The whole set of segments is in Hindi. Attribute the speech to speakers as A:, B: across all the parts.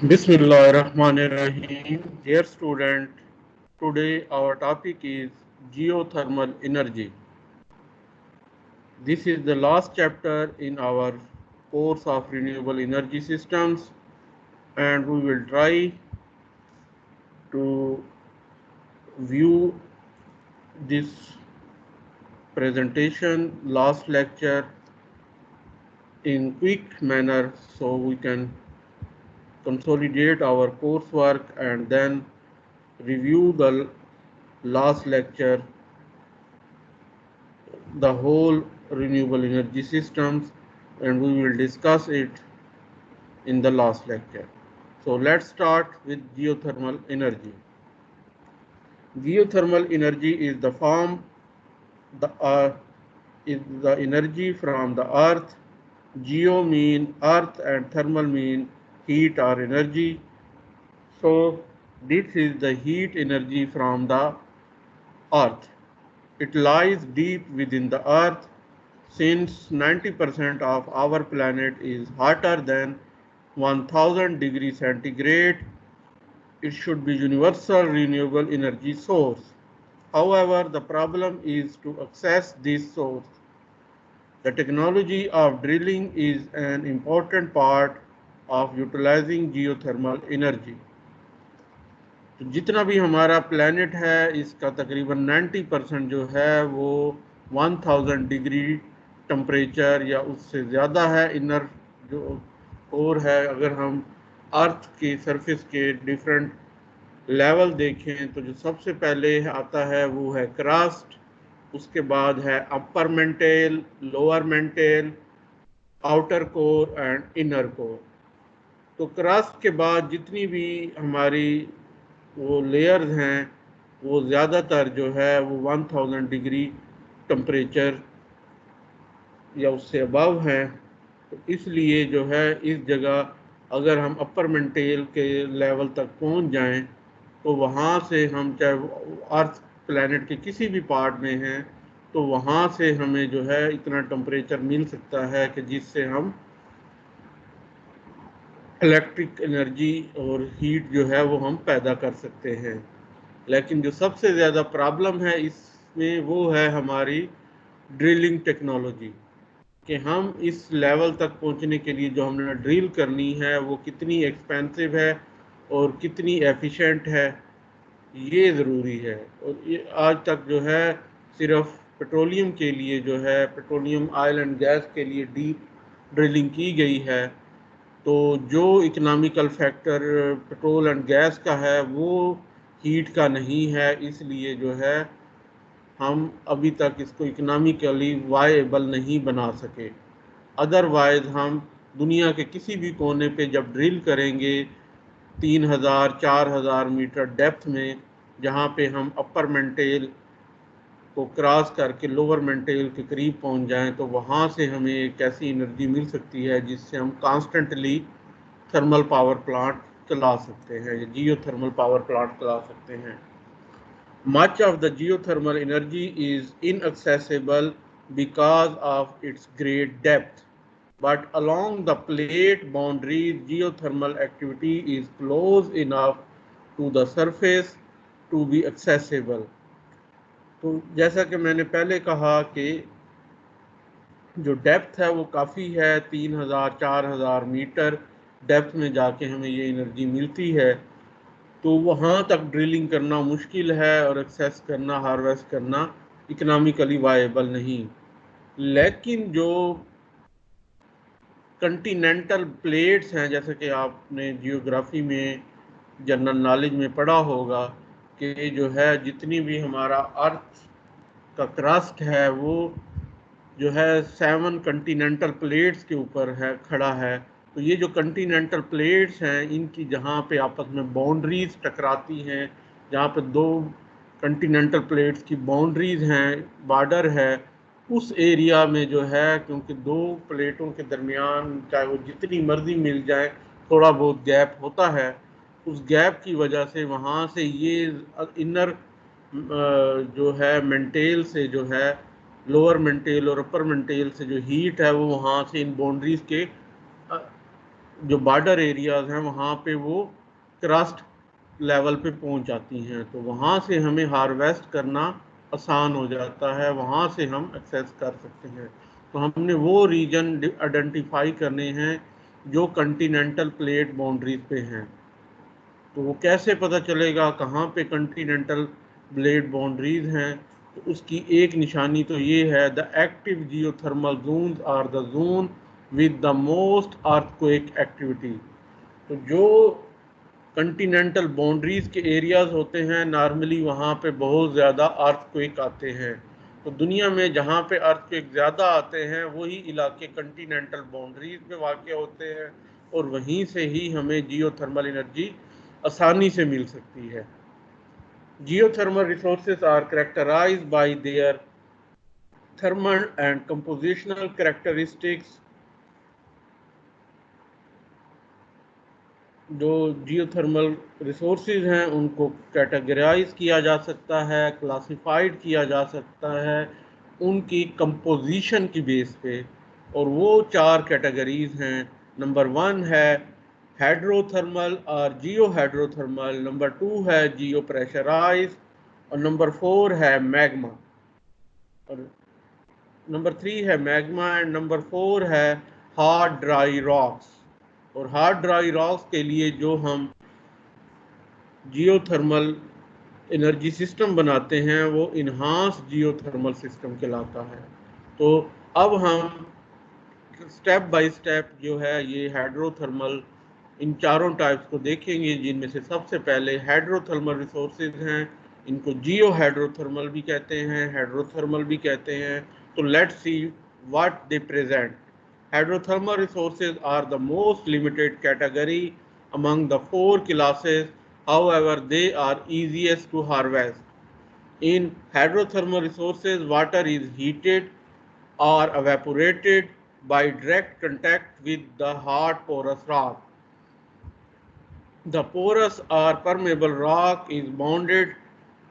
A: Bismillahirrahmanirrahim. Dear student, today our topic is geothermal energy. This is the last chapter in our course of renewable energy systems, and we will try to view this presentation last lecture in quick manner so we can consolidate our coursework and then review the last lecture, the whole renewable energy systems, and we will discuss it in the last lecture. So let's start with geothermal energy. Geothermal energy is the form the is the energy from the earth. Geo mean earth and thermal mean heat or energy. So this is the heat energy from the earth. It lies deep within the earth. Since 90% of our planet is hotter than 1000 degrees centigrade, it should be universal renewable energy source. However, the problem is to access this source. The technology of drilling is an important part of utilizing geothermal energy. तो जितना भी हमारा प्लैनेट है इसका तकरीबन 90% जो है वो 1000 डिग्री टेम्परेचर या उससे ज़्यादा है इनर जो और है। अगर हम अर्थ के सरफेस के डिफरेंट लेवल देखें तो जो सबसे पहले आता है वो है क्रस्ट, उसके बाद है upper mantle, lower mantle, outer core and inner core. तो क्रस्ट के बाद जितनी भी हमारी वो लेयर्स हैं वो ज़्यादातर जो है वो 1000 डिग्री टेम्परेचर या उससे अबव हैं। तो इसलिए जो है इस जगह अगर हम अपर मेंटेल के लेवल तक पहुंच जाएं तो वहाँ से हम चाहे अर्थ प्लैनेट के किसी भी पार्ट में हैं तो वहाँ से हमें जो है इतना टेम्परेचर मिल सकता है कि जिससे हम इलेक्ट्रिक एनर्जी और हीट जो है वो हम पैदा कर सकते हैं। लेकिन जो सबसे ज़्यादा प्रॉब्लम है इसमें वो है हमारी ड्रिलिंग टेक्नोलॉजी, कि हम इस लेवल तक पहुंचने के लिए जो हमने ड्रिल करनी है वो कितनी एक्सपेंसिव है और कितनी एफिशिएंट है, ये ज़रूरी है। और ये आज तक जो है सिर्फ पेट्रोलियम के लिए जो है पेट्रोलियम ऑयल एंड गैस के लिए डीप ड्रिलिंग की गई है। तो जो economical factor petrol and gas का है वो हीट का नहीं है, इसलिए जो है हम अभी तक इसको इकोनॉमिकली वायबल नहीं बना सके। अदरवाइज हम दुनिया के किसी भी कोने पे जब ड्रिल करेंगे 3000-4000 मीटर डेप्थ में, जहाँ पे हम अपर मेंटेल को क्रॉस करके लोअर मेंटेल के करीब पहुँच जाएं, तो वहाँ से हमें एक ऐसी एनर्जी मिल सकती है जिससे हम कॉन्स्टेंटली थर्मल पावर प्लांट चला सकते हैं या जियो थर्मल पावर प्लांट चला सकते हैं। Much of the geothermal energy is inaccessible because of its great depth. But along the plate boundaries, geothermal activity is close enough to the surface to be accessible. तो जैसा कि मैंने पहले कहा कि जो डेप्थ है वो काफ़ी है, 3000-4000 मीटर डेप्थ में जाके हमें ये एनर्जी मिलती है। तो वहाँ तक ड्रिलिंग करना मुश्किल है और एक्सेस करना, हार्वेस्ट करना इकोनॉमिकली वायबल नहीं। लेकिन जो कंटिनेंटल प्लेट्स हैं, जैसे कि आपने जियोग्राफी में जनरल नॉलेज में पढ़ा होगा कि जो है जितनी भी हमारा अर्थ का क्रस्ट है वो जो है 7 कंटिनेंटल प्लेट्स के ऊपर है खड़ा है। तो ये जो कंटिनेंटल प्लेट्स हैं इनकी जहाँ पे आपस में बाउंड्रीज टकराती हैं, जहाँ पे दो कंटिनेंटल प्लेट्स की बाउंड्रीज हैं, बॉर्डर है, उस एरिया में जो है क्योंकि दो प्लेटों के दरमियान चाहे वो जितनी मर्जी मिल जाए थोड़ा बहुत गैप होता है, उस गैप की वजह से वहाँ से ये इनर जो है मेंटेल से जो है लोअर मेंटेल और अपर मेंटेल से जो हीट है वो वहाँ से इन बाउंड्रीज के जो बॉर्डर एरियाज हैं वहाँ पे वो क्रस्ट लेवल पे पहुँच जाती हैं, तो वहाँ से हमें हार्वेस्ट करना आसान हो जाता है, वहाँ से हम एक्सेस कर सकते हैं। तो हमने वो रीजन आइडेंटिफाई करने हैं जो कंटिनेंटल प्लेट बाउंड्रीज पे हैं। तो वो कैसे पता चलेगा कहाँ पे कंटिनेंटल प्लेट बाउंड्रीज हैं? तो उसकी एक निशानी तो ये है, the active geothermal zones are the zone with the most earthquake activity. तो जो कंटिनेंटल बाउंड्रीज के एरियाज होते हैं, नॉर्मली वहाँ पे बहुत ज़्यादा अर्थक्वेक आते हैं। तो दुनिया में जहाँ पे अर्थक्वेक ज़्यादा आते हैं वही इलाके कंटिनेंटल बाउंड्रीज पे वाक़ होते हैं, और वहीं से ही हमें जियोथर्मल एनर्जी आसानी से मिल सकती है। Geothermal resources are characterized by their thermal and compositional characteristics. जो जियोथर्मल रिसोर्सेज हैं उनको कैटेगराइज किया जा सकता है, क्लासिफाइड किया जा सकता है उनकी कंपोजिशन की बेस पे, और वो 4 कैटेगरीज हैं। नंबर 1 है हाइड्रोथर्मल और जियो हाइड्रोथर्मल, नंबर 2 है जियो प्रेशराइज, और नंबर 4 है मैग्मा, और नंबर 3 है मैग्मा, एंड नंबर 4 है हार्ड ड्राई रॉक्स। और हार्ड ड्राई रॉक्स के लिए जो हम जियोथर्मल एनर्जी सिस्टम बनाते हैं वो इन्हांस जियोथर्मल सिस्टम कहलाता है। तो अब हम स्टेप बाय स्टेप जो है ये हाइड्रोथर्मल इन चारों टाइप्स को देखेंगे, जिनमें से सबसे पहले हाइड्रोथर्मल रिसोर्सेज हैं। इनको जियो हाइड्रोथर्मल भी कहते हैं, हाइड्रोथर्मल भी कहते हैं। तो let's see what they present. Hydrothermal resources are the most limited category among the 4 classes, however they are easiest to harvest. In hydrothermal resources, water is heated or evaporated by direct contact with the hard porous rock. The porous or permeable rock is bonded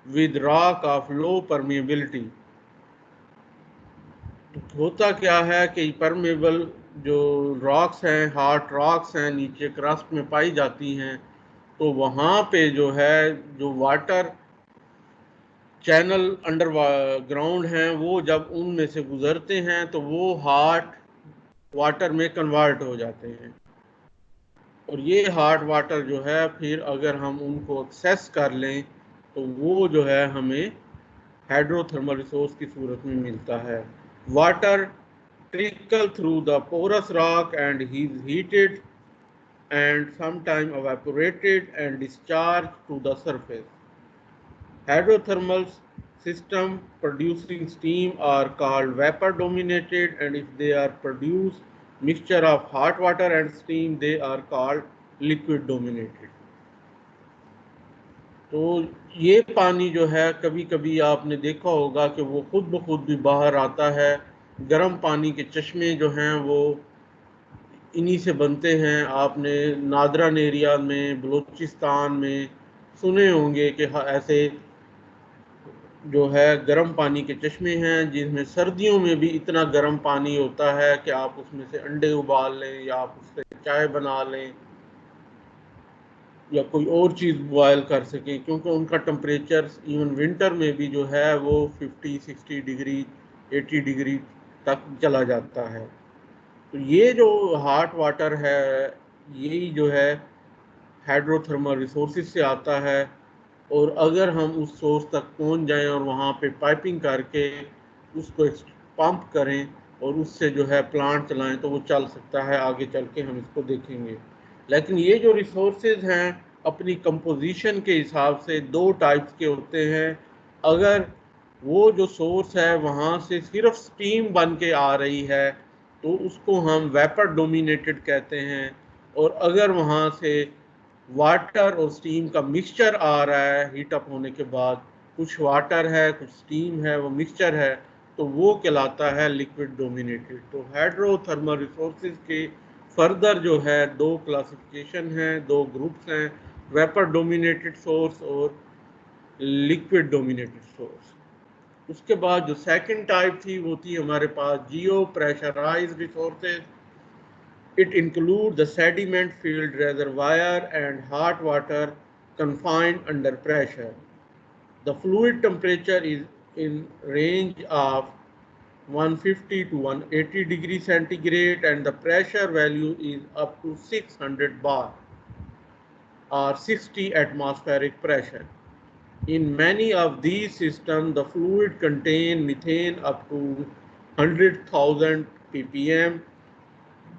A: with rock of low permeability. होता क्या है कि परमेबल जो रॉक्स हैं, हार्ड रॉक्स हैं, नीचे क्रस्ट में पाई जाती हैं, तो वहाँ पे जो है जो वाटर चैनल अंडर ग्राउंड हैं वो जब उनमें से गुजरते हैं तो वो हार्ड वाटर में कन्वर्ट हो जाते हैं, और ये हार्ड वाटर जो है फिर अगर हम उनको एक्सेस कर लें तो वो जो है हमें हाइड्रोथर्मल रिसोर्स की सूरत में मिलता है। Water trickle through the porous rock and is heated and sometimes evaporated and discharged to the surface. Hydrothermal systems producing steam are called vapor dominated, and if they are produce mixture of hot water and steam they are called liquid dominated. तो ये पानी जो है कभी कभी आपने देखा होगा कि वो खुद ब खुद भी बाहर आता है। गर्म पानी के चश्मे जो हैं वो इन्हीं से बनते हैं। आपने नादरन एरिया में, बलूचिस्तान में सुने होंगे कि ऐसे जो है गर्म पानी के चश्मे हैं, जिसमें सर्दियों में भी इतना गर्म पानी होता है कि आप उसमें से अंडे उबाल लें या आप उससे चाय बना लें या कोई और चीज़ बॉयल कर सकें, क्योंकि उनका टेम्परेचर इवन विंटर में भी जो है वो 50-60 डिग्री 80 डिग्री तक चला जाता है। तो ये जो हॉट वाटर है यही जो है हाइड्रोथर्मल रिसोर्सेज से आता है, और अगर हम उस सोर्स तक पहुंच जाएं और वहाँ पे पाइपिंग करके उसको पंप करें और उससे जो है प्लांट चलाएं तो वो चल सकता है। आगे चल के हम इसको देखेंगे। लेकिन ये जो रिसोर्सेज हैं अपनी कंपोजिशन के हिसाब से 2 टाइप्स के होते हैं। अगर वो जो सोर्स है वहाँ से सिर्फ स्टीम बन के आ रही है तो उसको हम वेपर डोमिनेटेड कहते हैं, और अगर वहाँ से वाटर और स्टीम का मिक्सचर आ रहा है हीट अप होने के बाद, कुछ वाटर है कुछ स्टीम है, वो मिक्सचर है, तो वो कहलाता है लिक्विड डोमिनेटेड। तो हाइड्रोथर्मल रिसोर्सेज के फर्दर जो है 2 क्लासिफिकेशन हैं, 2 ग्रुप्स हैं, वेपर डोमिनेटेड सोर्स और लिक्विड डोमिनेटेड सोर्स। उसके बाद जो सेकंड टाइप थी वो थी हमारे पास geo pressurised resources. It includes the sediment-filled reservoir and hot water confined under pressure. The fluid temperature is in range of 150 to 180 degrees centigrade and the pressure value is up to 600 bar or 60 atmospheric pressure. In many of these systems, the fluid contain methane up to 100,000 ppm.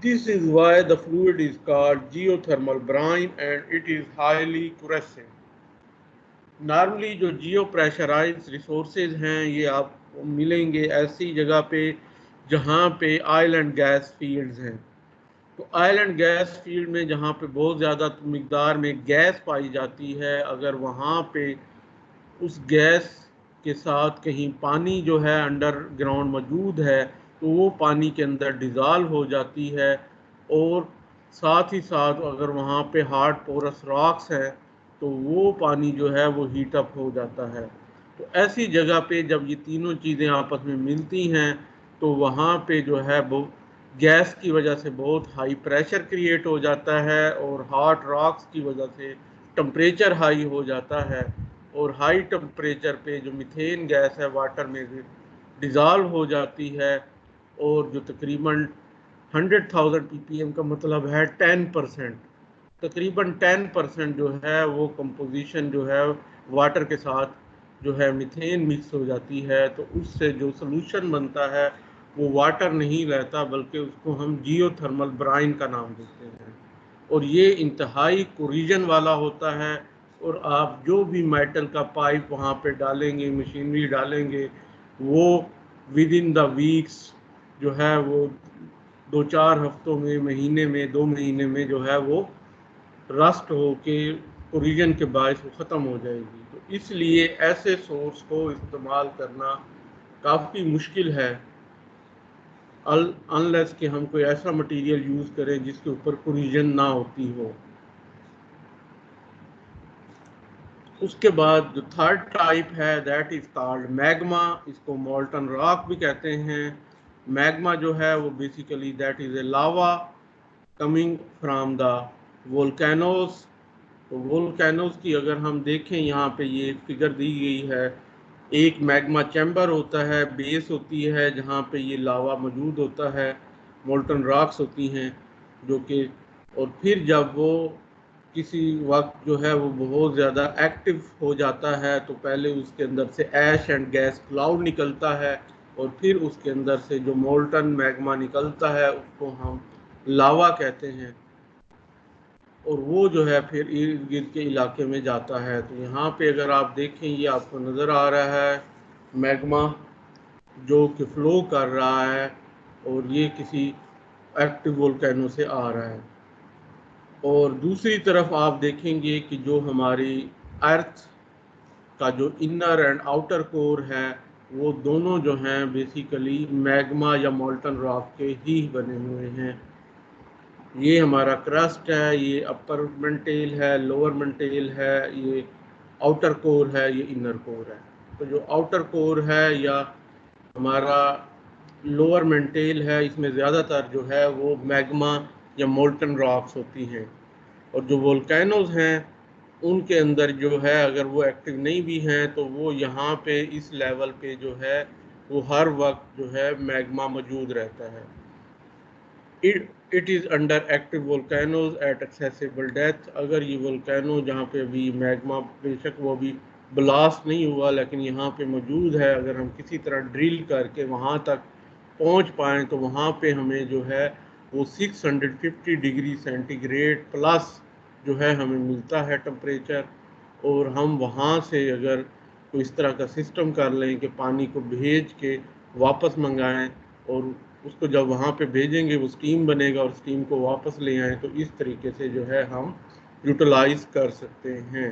A: This is why the fluid is called geothermal brine and it is highly corrosive. Normally जो जियो प्रेशराइज रिसोर्सेज हैं ये आपको मिलेंगे ऐसी जगह पे जहाँ पे ऑयल एंड गैस फील्ड्स हैं। तो ऑयल एंड गैस फील्ड में जहाँ पे बहुत ज़्यादा मिकदार में गैस पाई जाती है, अगर वहाँ पे उस गैस के साथ कहीं पानी जो है अंडरग्राउंड मौजूद है तो वो पानी के अंदर डिज़ॉल्व हो जाती है और साथ ही साथ अगर वहाँ पे हार्ड पोरस रॉक्स है तो वो पानी जो है वो हीट अप हो जाता है। तो ऐसी जगह पे जब ये तीनों चीज़ें आपस में मिलती हैं तो वहाँ पे जो है वो गैस की वजह से बहुत हाई प्रेशर क्रिएट हो जाता है और हॉट रॉक्स की वजह से टेम्परेचर हाई हो जाता है और हाई टेम्परेचर पे जो मीथेन गैस है वाटर में डिज़ॉल्व हो जाती है और जो तकरीबन 100,000 ppm का मतलब है 10%, तकरीबन 10% जो है वो कंपोजिशन जो है वाटर के साथ जो है मीथेन मिक्स हो जाती है। तो उससे जो सोल्यूशन बनता है वो वाटर नहीं रहता बल्कि उसको हम जियोथर्मल ब्राइन का नाम देते हैं और ये इंतहाई कोरिजन वाला होता है और आप जो भी मेटल का पाइप वहाँ पे डालेंगे, मशीनरी डालेंगे, वो विद इन द वीक्स जो है वो 2-4 हफ्तों में, महीने में, 2 महीने में जो है वो रस्ट हो के कोरिजन के बायस वो ख़त्म हो जाएगी। तो इसलिए ऐसे सोर्स को इस्तेमाल करना काफ़ी मुश्किल है अनलेस कि हम कोई ऐसा मटेरियल यूज़ करें जिसके ऊपर कोरिजन ना होती हो। उसके बाद जो थर्ड टाइप है दैट इज़ कॉल्ड मैग्मा, इसको मोल्टन रॉक भी कहते हैं। मैग्मा जो है वो basically that is a lava coming from the volcanoes. तो वोल्केनोज की अगर हम देखें यहाँ पे ये फिगर दी गई है, एक मैग्मा चैम्बर होता है, बेस होती है जहाँ पे ये लावा मौजूद होता है, मोल्टन रॉक्स होती हैं जो कि और फिर जब वो किसी वक्त जो है वो बहुत ज़्यादा एक्टिव हो जाता है तो पहले उसके अंदर से ऐश एंड गैस क्लाउड निकलता है और फिर उसके अंदर से जो मोल्टन मैग्मा निकलता है उसको हम लावा कहते हैं और वो जो है फिर इर्द गिर्द के इलाके में जाता है। तो यहाँ पे अगर आप देखें ये आपको नज़र आ रहा है मैग्मा जो कि फ्लो कर रहा है और ये किसी एक्टिव वोल्केनो से आ रहा है। और दूसरी तरफ आप देखेंगे कि जो हमारी अर्थ का जो इनर एंड आउटर कोर है वो दोनों जो हैं बेसिकली मैग्मा या मोल्टन रॉक के ही बने हुए हैं। ये हमारा क्रस्ट है, ये अपर मेंटेल है, लोअर मेंटेल है, ये आउटर कोर है, ये इनर कोर है। तो जो आउटर कोर है या हमारा लोअर मेंटेल है इसमें ज़्यादातर जो है वो मैग्मा या मोल्टन रॉक्स होती हैं और जो वोल्केनोज हैं उनके अंदर जो है अगर वो एक्टिव नहीं भी हैं तो वो यहाँ पे इस लेवल पे जो है वो हर वक्त जो है मैग्मा मौजूद रहता है। It is under active volcanoes at accessible depth. अगर ये वोल्केनो जहाँ पे अभी मैग्मा बेशक वो अभी ब्लास्ट नहीं हुआ लेकिन यहाँ पे मौजूद है, अगर हम किसी तरह ड्रिल करके वहाँ तक पहुँच पाएँ तो वहाँ पे हमें जो है वो 650 डिग्री सेंटीग्रेड प्लस जो है हमें मिलता है टेम्परेचर। और हम वहाँ से अगर कोई इस तरह का सिस्टम कर लें कि पानी को भेज के वापस मंगाएं और उसको जब वहाँ पे भेजेंगे वो स्टीम बनेगा और स्टीम को वापस ले आएँ, तो इस तरीके से जो है हम यूटिलाइज कर सकते हैं।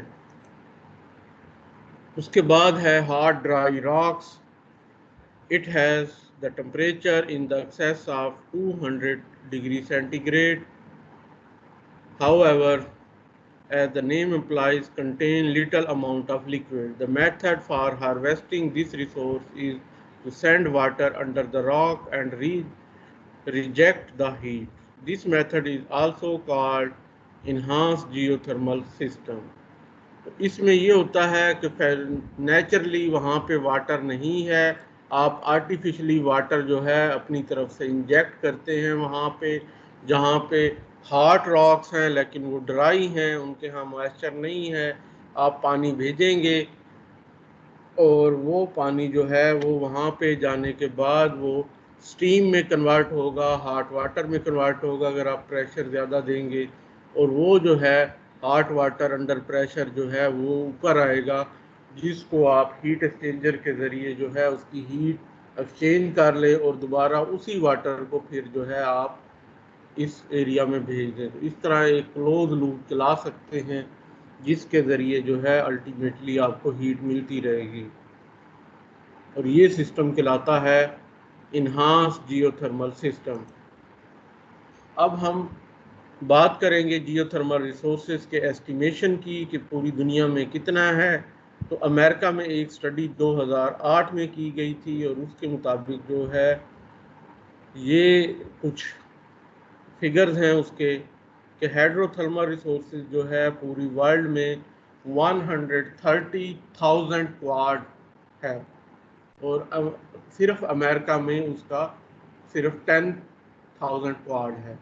A: उसके बाद है hard dry rocks. It has the temperature in the excess of 200 degree centigrade. However, as the name implies, contain little amount of liquid. The method for harvesting this resource is to send water under the rock and reject the heat. This method is also called enhanced geothermal system. तो इसमें ये होता है कि नेचुरली वहाँ पे वाटर नहीं है, आप आर्टिफिशियली वाटर जो है अपनी तरफ से इंजेक्ट करते हैं वहाँ पे, जहाँ पे हार्ड रॉक्स हैं लेकिन वो ड्राई हैं, उनके यहाँ मॉइस्चर नहीं है, आप पानी भेजेंगे और वो पानी जो है वो वहाँ पे जाने के बाद वो स्टीम में कन्वर्ट होगा, हॉट वाटर में कन्वर्ट होगा अगर आप प्रेशर ज़्यादा देंगे, और वो जो है हॉट वाटर अंडर प्रेशर जो है वो ऊपर आएगा, जिसको आप हीट एक्सचेंजर के ज़रिए जो है उसकी हीट एक्सचेंज कर ले और दोबारा उसी वाटर को फिर जो है आप इस एरिया में भेज दें। तो इस तरह एक क्लोज लूप चला सकते हैं जिसके ज़रिए जो है अल्टीमेटली आपको हीट मिलती रहेगी, और ये सिस्टम कहलाता है इन्हांस्ड जियोथर्मल सिस्टम। अब हम बात करेंगे जियोथर्मल रिसोर्सेज के एस्टिमेशन की कि पूरी दुनिया में कितना है। तो अमेरिका में एक स्टडी 2008 में की गई थी और उसके मुताबिक जो है ये कुछ फिगर्स हैं उसके कि हाइड्रोथर्मल रिसोर्सेज जो है पूरी वर्ल्ड में 130,000 क्वाड है, और सिर्फ अमेरिका में उसका सिर्फ 10,000 क्वाड है।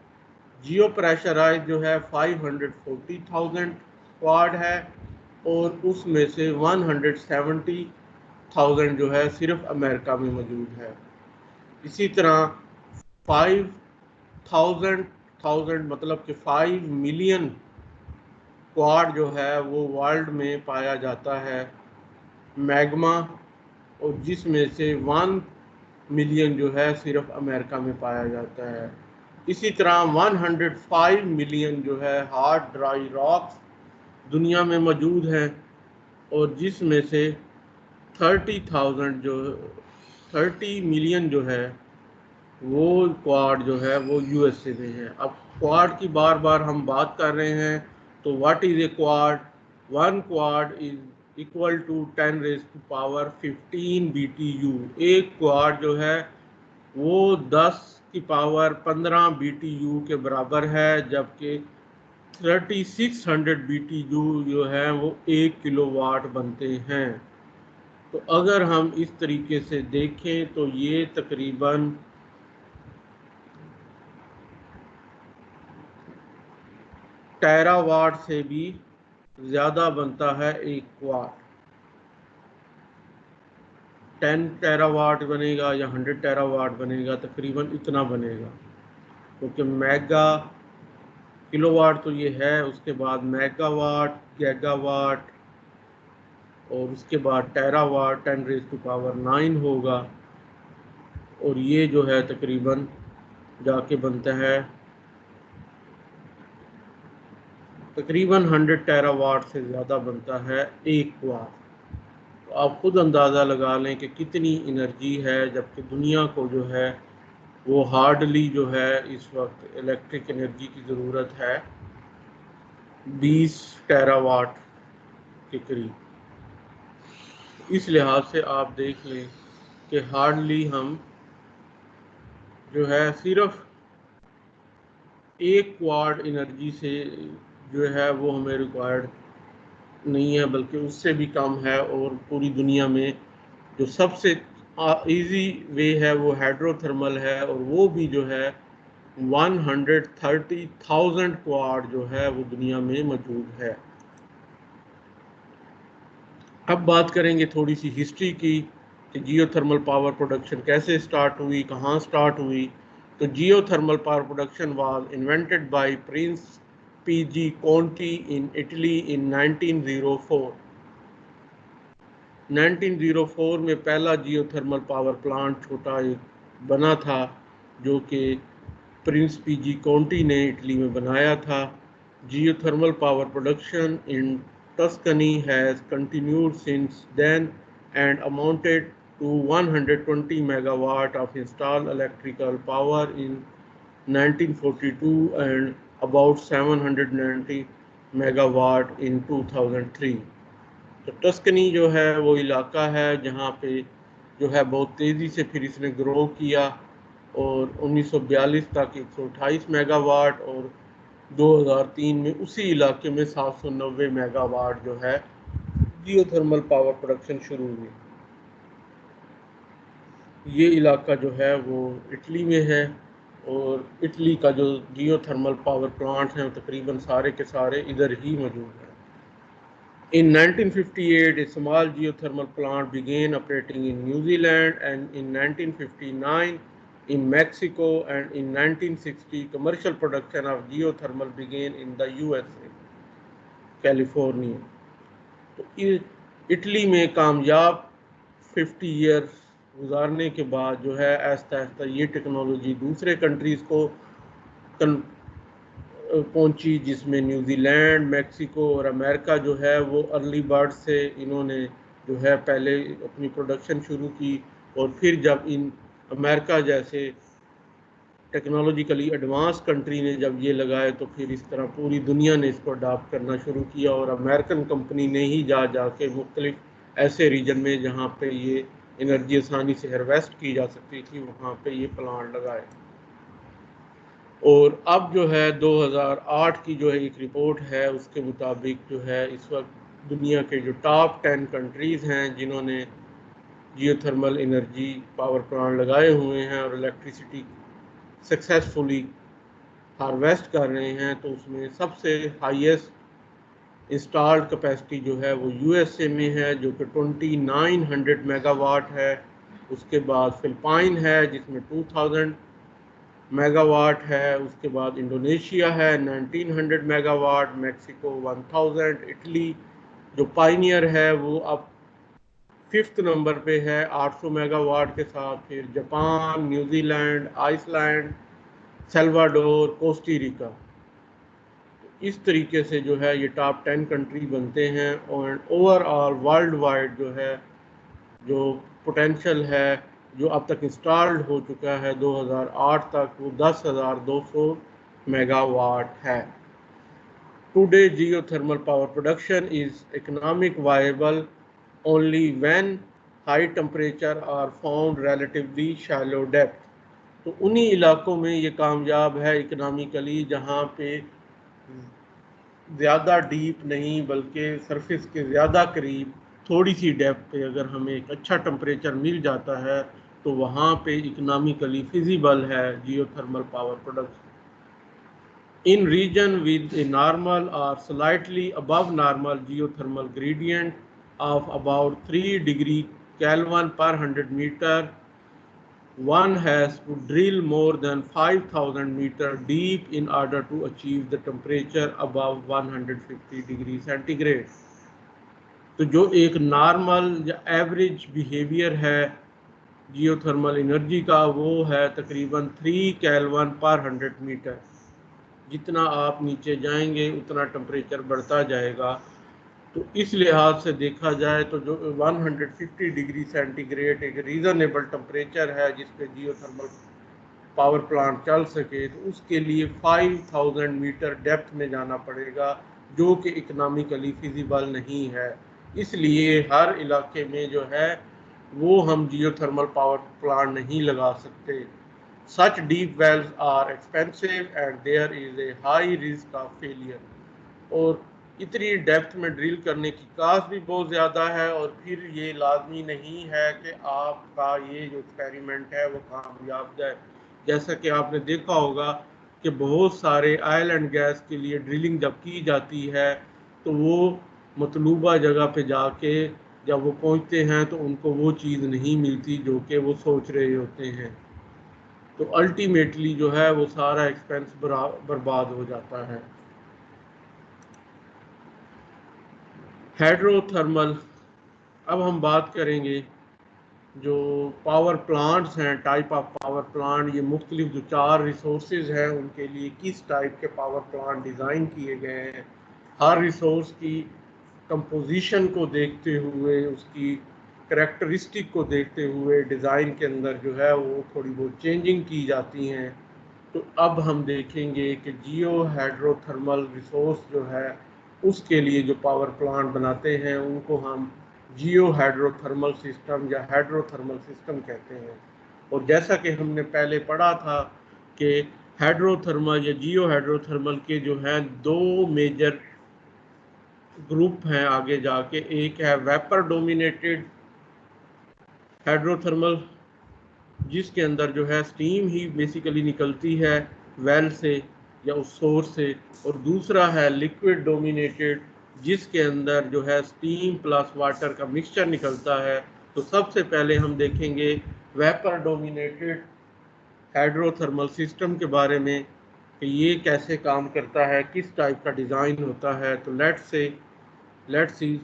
A: जियो प्रेशराइज जो है 540,000 क्वाड है, और उसमें से 170,000 जो है सिर्फ अमेरिका में मौजूद है। इसी तरह 5,000 मतलब कि 5 मिलियन क्वाड जो है वो वर्ल्ड में पाया जाता है मैग्मा, और जिसमें से 1 मिलियन जो है सिर्फ अमेरिका में पाया जाता है। इसी तरह 105 मिलियन जो है हार्ड ड्राई रॉक्स दुनिया में मौजूद हैं, और जिसमें से 30 मिलियन जो है वो क्वाड जो है वो यूएसए में है। अब क्वाड की बार बार हम बात कर रहे हैं, तो what is a quad? One quad is equal to 10 raise to power 15 BTU। एक क्वाड जो है वो 10 की पावर 15 BTU के बराबर है, जबकि 3600 BTU जो है वो 1 किलोवाट बनते हैं। तो अगर हम इस तरीके से देखें तो ये तकरीबन टेरावाट से भी ज़्यादा बनता है एक क्वाट। 10 टेरावाट बनेगा या 100 टेरावाट बनेगा, तकरीबन इतना बनेगा, क्योंकि मेगा किलोवाट तो ये है, उसके बाद मेगावाट, गीगावाट, और उसके बाद टेरावाट 10 रेज़ टू पावर 9 होगा, और ये जो है तकरीबन जाके बनता है तकरीबन 100 टेरावाट से ज़्यादा बनता है एक क्वाट। तो आप खुद अंदाज़ा लगा लें कि कितनी एनर्जी है, जबकि दुनिया को जो है वो हार्डली जो है इस वक्त इलेक्ट्रिक एनर्जी की ज़रूरत है 20 टेरावाट के करीब। इस लिहाज से आप देख लें कि हार्डली हम जो है सिर्फ एक क्वाड एनर्जी से जो है वो हमें रिक्वायर्ड नहीं है, बल्कि उससे भी कम है, और पूरी दुनिया में जो सबसे इजी वे है वो हाइड्रोथर्मल है, और वो भी जो है 130,000 क्वाड जो है वो दुनिया में मौजूद है। अब बात करेंगे थोड़ी सी हिस्ट्री की कि जियोथर्मल पावर प्रोडक्शन कैसे स्टार्ट हुई, कहाँ स्टार्ट हुई। तो geothermal power production was invented by prince PG Conti in Italy in 1904। 1904 में पहला जियोथर्मल पावर प्लांट छोटा एक बना था, जो कि प्रिंस पीजी कॉन्टी ने इटली में बनाया था। Geothermal power production in Tuscany has continued since then and amounted to 120 megawatt of installed electrical power in 1942 and about 790 megawatt in 2003। तो टस्कनी जो है वो इलाका है जहाँ पे जो है बहुत तेज़ी से फिर इसने ग्रो किया, और 1942 तक 128 मेगावाट, और 2003 में उसी इलाके में 790 मेगावाट जो है जियोथर्मल पावर प्रोडक्शन शुरू हुई। ये इलाका जो है वो इटली में है, और इटली का जो जियोथर्मल पावर प्लांट हैं तकरीबन सारे के सारे इधर ही मौजूद हैं। In 1958, a small geothermal plant began operating in New Zealand, and in 1959 in Mexico, and in 1960 commercial production of geothermal began in the USA, California. तो इटली में कामयाब 50 ईयर्स गुजारने के बाद जो है आहिस्ता आहिस्ता ये टेक्नोलॉजी दूसरे कंट्रीज़ को पहुंची, जिसमें न्यूजीलैंड, मेक्सिको और अमेरिका जो है वो अर्ली बर्ड से इन्होंने जो है पहले अपनी प्रोडक्शन शुरू की, और फिर जब इन अमेरिका जैसे टेक्नोलॉजिकली एडवांस कंट्री ने जब ये लगाए तो फिर इस तरह पूरी दुनिया ने इसको अडॉप्ट करना शुरू किया, और अमेरिकन कंपनी ने ही जा के मुख्तलिफ ऐसे रीजन में जहाँ पे ये एनर्जी आसानी से हार्वेस्ट की जा सकती थी वहाँ पे ये प्लांट लगाए। और अब जो है 2008 की जो है एक रिपोर्ट है उसके मुताबिक जो है इस वक्त दुनिया के जो टॉप 10 कंट्रीज़ हैं जिन्होंने जियोथर्मल एनर्जी पावर प्लांट लगाए हुए हैं और इलेक्ट्रिसिटी सक्सेसफुली हार्वेस्ट कर रहे हैं, तो उसमें सबसे हाईएस्ट इंस्टॉल्ड कैपेसिटी जो है वो यूएसए में है जो कि 2900 मेगावाट है। उसके बाद फिलिपाइन है जिसमें 2000 मेगावाट है। उसके बाद इंडोनेशिया है 1900 मेगावाट, मैक्सिको 1000, इटली जो पाइनियर है वो अब 5th नंबर पे है 800 मेगावाट के साथ। फिर Japan, New Zealand, Iceland, Salvador, Costa Rica, इस तरीके से जो है ये टॉप 10 कंट्री बनते हैं। और ओवरऑल वर्ल्ड वाइड जो है जो पोटेंशियल है जो अब तक इंस्टॉल्ड हो चुका है 2008 तक वो 10,200 मेगावाट है। Today geothermal power production is economic viable only when high temperature are found relatively shallow depth. तो उन्हीं इलाकों में ये कामयाब है इकोनॉमिकली जहाँ पे ज़्यादा डीप नहीं बल्कि सरफेस के ज़्यादा करीब थोड़ी सी डेप्थ पे अगर हमें एक अच्छा टेम्परेचर मिल जाता है तो वहाँ पे इकोनॉमिकली फिजिबल है geothermal power production. In region with a normal or slightly above normal geothermal gradient of about 3 degree Kelvin per 100 meter, one has to drill more than 5,000 meter deep in order to achieve the temperature above 150 degree centigrade. तो जो एक नॉर्मल या एवरेज बिहेवियर है जियोथर्मल एनर्जी का वो है तकरीबन 3 केल्विन पर 100 मीटर। जितना आप नीचे जाएंगे उतना टेम्परेचर बढ़ता जाएगा। तो इस लिहाज से देखा जाए तो जो 150 डिग्री सेंटीग्रेड एक रीज़नेबल टेम्परेचर है जिस पे जियोथर्मल पावर प्लांट चल सके, तो उसके लिए 5000 मीटर डेप्थ में जाना पड़ेगा जो कि इकोनॉमिकली फिजिबल नहीं है। इसलिए हर इलाके में जो है वो हम जियोथर्मल पावर प्लांट नहीं लगा सकते। Such deep wells are expensive and there is a high risk of failure। और इतनी डेप्थ में ड्रिल करने की कास्ट भी बहुत ज़्यादा है, और फिर ये लाजमी नहीं है कि आपका ये जो एक्सपेरिमेंट है वो कामयाब जाए। जैसा कि आपने देखा होगा कि बहुत सारे ऑयल एंड गैस के लिए ड्रिलिंग जब की जाती है तो वो मतलूबा जगह पे जाके जब वो पहुंचते हैं तो उनको वो चीज़ नहीं मिलती जो कि वो सोच रहे होते हैं। तो अल्टीमेटली जो है वो सारा एक्सपेंस बर्बाद हो जाता है। हाइड्रोथर्मल, अब हम बात करेंगे जो पावर प्लांट्स हैं, टाइप ऑफ पावर प्लांट। ये मुख्तलिफ जो 4 रिसोर्सेज हैं उनके लिए किस टाइप के पावर प्लांट डिज़ाइन किए गए हैं। हर रिसोर्स की कंपोजिशन को देखते हुए उसकी करेक्टरिस्टिक को देखते हुए डिज़ाइन के अंदर जो है वो थोड़ी बहुत चेंजिंग की जाती हैं। तो अब हम देखेंगे कि जियो हाइड्रोथर्मल रिसोर्स जो है उसके लिए जो पावर प्लांट बनाते हैं उनको हम जियो हाइड्रोथर्मल सिस्टम या हाइड्रोथर्मल सिस्टम कहते हैं। और जैसा कि हमने पहले पढ़ा था कि हाइड्रोथर्मल या जियो हाइड्रोथर्मल के जो है दो मेजर ग्रुप हैं आगे जाके। एक है वेपर डोमिनेटेड हाइड्रोथर्मल, जिसके अंदर जो है स्टीम ही बेसिकली निकलती है वेल से या उस सोर्स से, और दूसरा है लिक्विड डोमिनेटेड, जिसके अंदर जो है स्टीम प्लस वाटर का मिक्सचर निकलता है। तो सबसे पहले हम देखेंगे वेपर डोमिनेटेड हाइड्रोथर्मल सिस्टम के बारे में कि ये कैसे काम करता है, किस टाइप का डिज़ाइन होता है। तो let's see,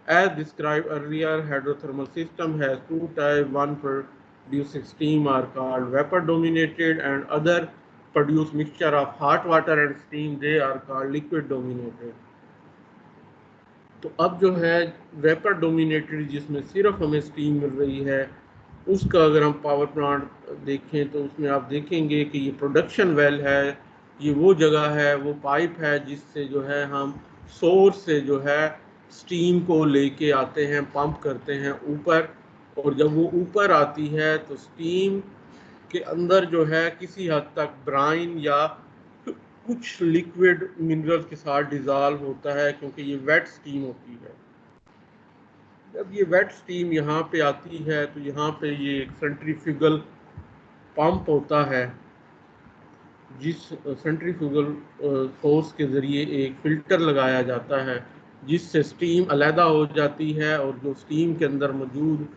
A: as described earlier, hydrothermal system has two types. One producing steam are called vapor dominated, and other produce mixture of hot water and steam, they are called liquid dominated. तो अब जो है वेपर डोमिनेटेड, जिसमें सिर्फ हमें स्टीम मिल रही है, उसका अगर हम पावर प्लांट देखें तो उसमें आप देखेंगे कि ये प्रोडक्शन वेल है, ये वो जगह है, वो पाइप है जिससे जो है हम सोर्स से जो है स्टीम को लेके आते हैं, पंप करते हैं ऊपर। और जब वो ऊपर आती है तो स्टीम के अंदर जो है किसी हद तक ब्राइन या कुछ लिक्विड मिनरल के साथ डिजॉल्व होता है, क्योंकि ये वेट स्टीम होती है। जब ये वेट स्टीम यहाँ पे आती है तो यहाँ पे ये एक सेंट्रीफ्यूगल पंप होता है, जिस सेंट्रीफ्यूगल फोर्स के ज़रिए एक फ़िल्टर लगाया जाता है, जिससे स्टीम अलहदा हो जाती है और जो स्टीम के अंदर मौजूद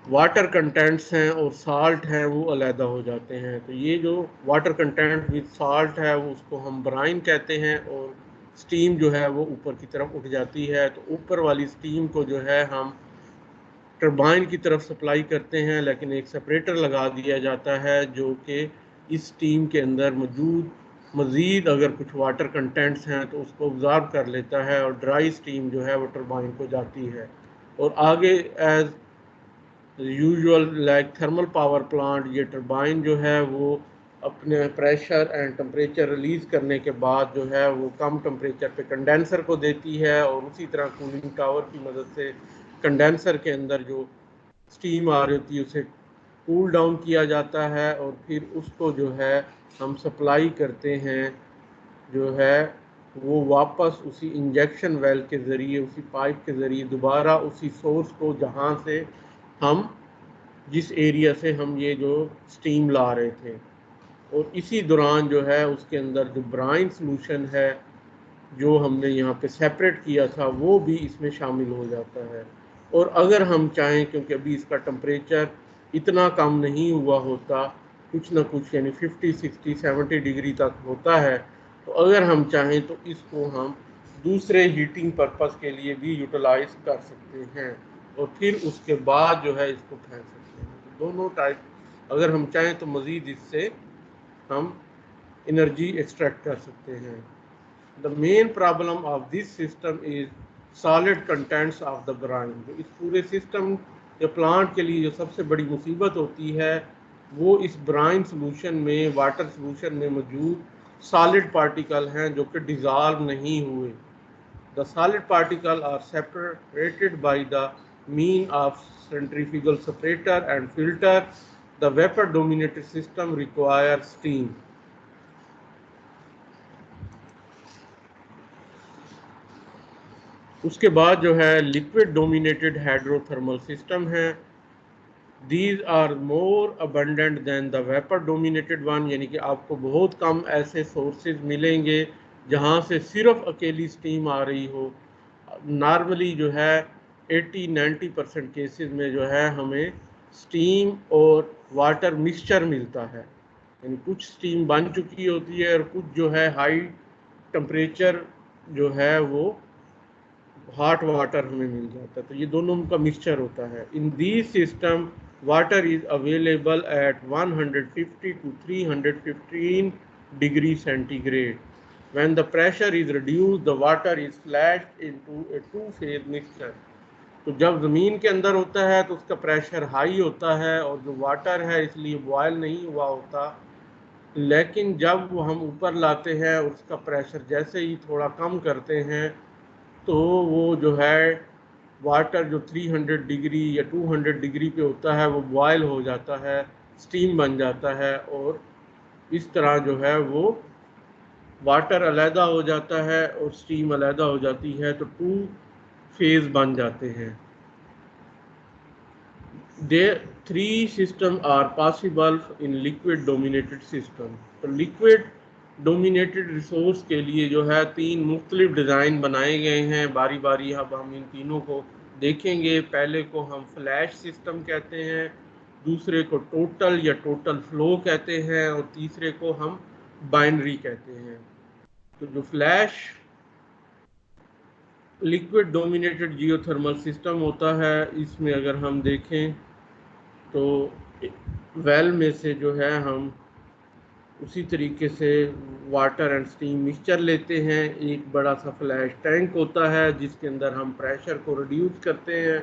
A: वाटर कंटेंट्स हैं और साल्ट हैं वो अलहदा हो जाते हैं। तो ये जो वाटर कंटेंट विद साल्ट है वो उसको हम ब्राइन कहते हैं, और स्टीम जो है वो ऊपर की तरफ उठ जाती है। तो ऊपर वाली स्टीम को जो है हम टरबाइन की तरफ सप्लाई करते हैं, लेकिन एक सेपरेटर लगा दिया जाता है जो कि इस स्टीम के अंदर मौजूद मज़ीद अगर कुछ वाटर कंटेंट्स हैं तो उसको ऑब्ज़र्व कर लेता है, और ड्राई स्टीम जो है वो टरबाइन को जाती है। और आगे as usual like thermal power plant, ये टरबाइन जो है वो अपने प्रेशर एंड टेम्परेचर रिलीज़ करने के बाद जो है वो कम टेम्परेचर पे कंडेंसर को देती है, और उसी तरह कूलिंग टावर की मदद से कंडेंसर के अंदर जो स्टीम आ रही होती है उसे कूल डाउन किया जाता है, और फिर उसको जो है हम सप्लाई करते हैं, जो है वो वापस उसी इंजेक्शन वेल के ज़रिए, उसी पाइप के ज़रिए दोबारा उसी सोर्स को जहाँ से हम जिस एरिया से हम ये जो स्टीम ला रहे थे। और इसी दौरान जो है उसके अंदर जो ब्राइन सॉल्यूशन है जो हमने यहाँ पे सेपरेट किया था वो भी इसमें शामिल हो जाता है। और अगर हम चाहें, क्योंकि अभी इसका टेम्परेचर इतना कम नहीं हुआ होता, कुछ ना कुछ यानी 50, 60, 70 डिग्री तक होता है, तो अगर हम चाहें तो इसको हम दूसरे हीटिंग पर्पस के लिए भी यूटिलाइज कर सकते हैं, और फिर उसके बाद जो है इसको फेंक सकते हैं। तो दोनों टाइप, अगर हम चाहें तो मज़ीद इससे हम एनर्जी एक्सट्रैक्ट कर सकते हैं। The main problem of this system is solid contents of the brine। जो इस पूरे सिस्टम या प्लांट के लिए जो सबसे बड़ी मुसीबत होती है वो इस ब्राइन सोल्यूशन में, वाटर सोल्यूशन में मौजूद सॉलिड पार्टिकल हैं जो कि डिज़ॉल्व नहीं हुए। The solid particles are separated by the mean of centrifugal separator and filter। The vapor dominated system requires steam। उसके बाद जो है लिक्विड डोमिनेटेड हाइड्रोथर्मल सिस्टम है। These are more abundant than the vapour dominated one, यानी कि आपको बहुत कम ऐसे सोर्सेज मिलेंगे जहाँ से सिर्फ अकेली स्टीम आ रही हो। नॉर्मली जो है 80-90% केसेस में जो है हमें स्टीम और वाटर मिक्सचर मिलता है, यानी कुछ स्टीम बन चुकी होती है और कुछ जो है हाई टेम्परेचर जो है वो हॉट वाटर हमें मिल जाता है। तो ये दोनों का मिक्सचर होता है। In this system water is available at 150 to 315 degree centigrade. When the pressure is reduced the water is flashed into A two phase mixture. तो जब ज़मीन के अंदर होता है तो उसका प्रेशर हाई होता है और जो वाटर है इसलिए बॉयल नहीं हुआ होता, लेकिन जब वो हम ऊपर लाते हैं उसका प्रेशर जैसे ही थोड़ा कम करते हैं तो वो जो है वाटर जो 300 डिग्री या 200 डिग्री पे होता है वो बॉयल हो जाता है, स्टीम बन जाता है, और इस तरह जो है वो वाटर अलहदा हो जाता है और स्टीम अलहदा हो जाती है, तो 2 फेज बन जाते हैं। There 3 systems are possible in liquid dominated system। तो लिक्विड डोमिनेटेड रिसोर्स के लिए जो है 3 मुख्तलिफ डिज़ाइन बनाए गए हैं। बारी बारी अब हम इन तीनों को देखेंगे। पहले को हम फ्लैश सिस्टम कहते हैं, दूसरे को टोटल या टोटल फ्लो कहते हैं, और तीसरे को हम बाइनरी कहते हैं। तो जो flash liquid dominated geothermal system होता है, इसमें अगर हम देखें तो वेल में से जो है हम उसी तरीके से वाटर एंड स्टीम मिक्सचर लेते हैं। एक बड़ा सा फ्लैश टैंक होता है जिसके अंदर हम प्रेशर को रिड्यूस करते हैं,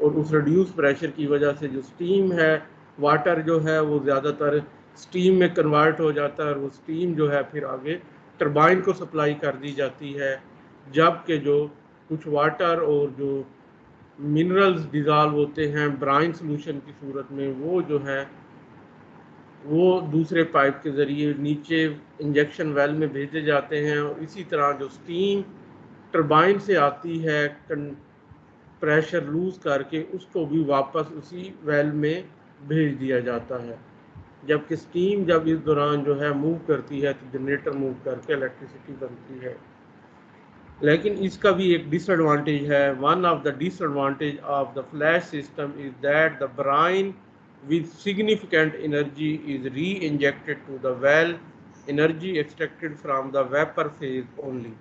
A: और उस रिड्यूस प्रेशर की वजह से जो स्टीम है, वाटर जो है वो ज़्यादातर स्टीम में कन्वर्ट हो जाता है, और वो स्टीम जो है फिर आगे टरबाइन को सप्लाई कर दी जाती है। जबकि जो कुछ वाटर और जो मिनरल्स डिज़ोल्व होते हैं ब्राइन सोल्यूशन की सूरत में, वो जो है वो दूसरे पाइप के ज़रिए नीचे इंजेक्शन वेल में भेजे जाते हैं, और इसी तरह जो स्टीम टरबाइन से आती है प्रेशर लूज़ करके, उसको भी वापस उसी वेल में भेज दिया जाता है। जबकि स्टीम जब इस दौरान जो है मूव करती है तो जनरेटर मूव करके इलेक्ट्रिसिटी बनती है। लेकिन इसका भी एक डिसएडवांटेज है। One of the disadvantage of the flash system is that the Bryan with significant energy is re-injected to the well, energy extracted from the vapor phase only।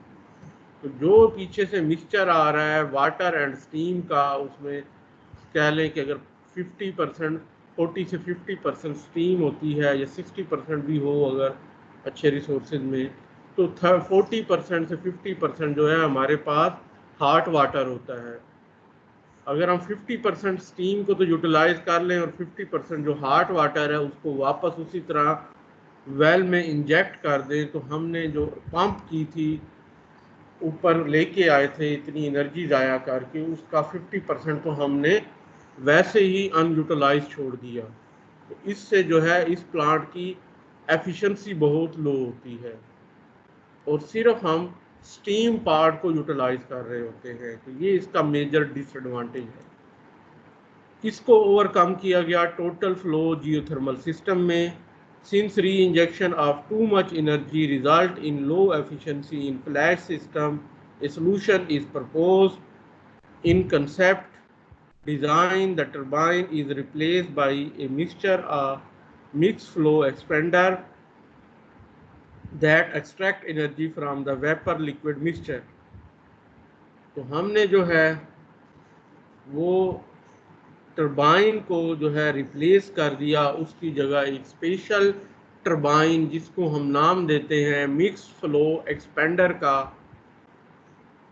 A: तो जो पीछे से मिक्सचर आ रहा है वाटर एंड स्टीम का, उसमें कह लें कि अगर 50% 40 से 50% स्टीम होती है, या 60% भी हो अगर अच्छे रिसोर्सेज में, तो 40% से 50% जो है हमारे पास हॉट वाटर होता है। अगर हम 50% स्टीम को तो यूटिलाइज कर लें और 50% जो हॉट वाटर है उसको वापस उसी तरह वेल में इंजेक्ट कर दें, तो हमने जो पंप की थी, ऊपर लेके आए थे इतनी एनर्जी ज़ाया करके, उसका 50% तो हमने वैसे ही अनयूटिलाइज छोड़ दिया। तो इससे जो है इस प्लांट की एफिशिएंसी बहुत लो होती है, और सिर्फ हम स्टीम पार्ट को यूटिलाइज कर रहे होते हैं। तो ये इसका मेजर डिसएडवांटेज है। इसको ओवरकम किया गया टोटल फ्लो जियोथर्मल सिस्टम में। सिंस री injection of too much energy result in low efficiency in flash system, A solution is proposed in concept design। The turbine is replaced by a mixed flow expander that extract energy from the vapor liquid mixture। तो हमने जो है वो टरबाइन को जो है रिप्लेस कर दिया, उसकी जगह एक स्पेशल टरबाइन जिसको हम नाम देते हैं मिक्स फ्लो एक्सपेंडर का,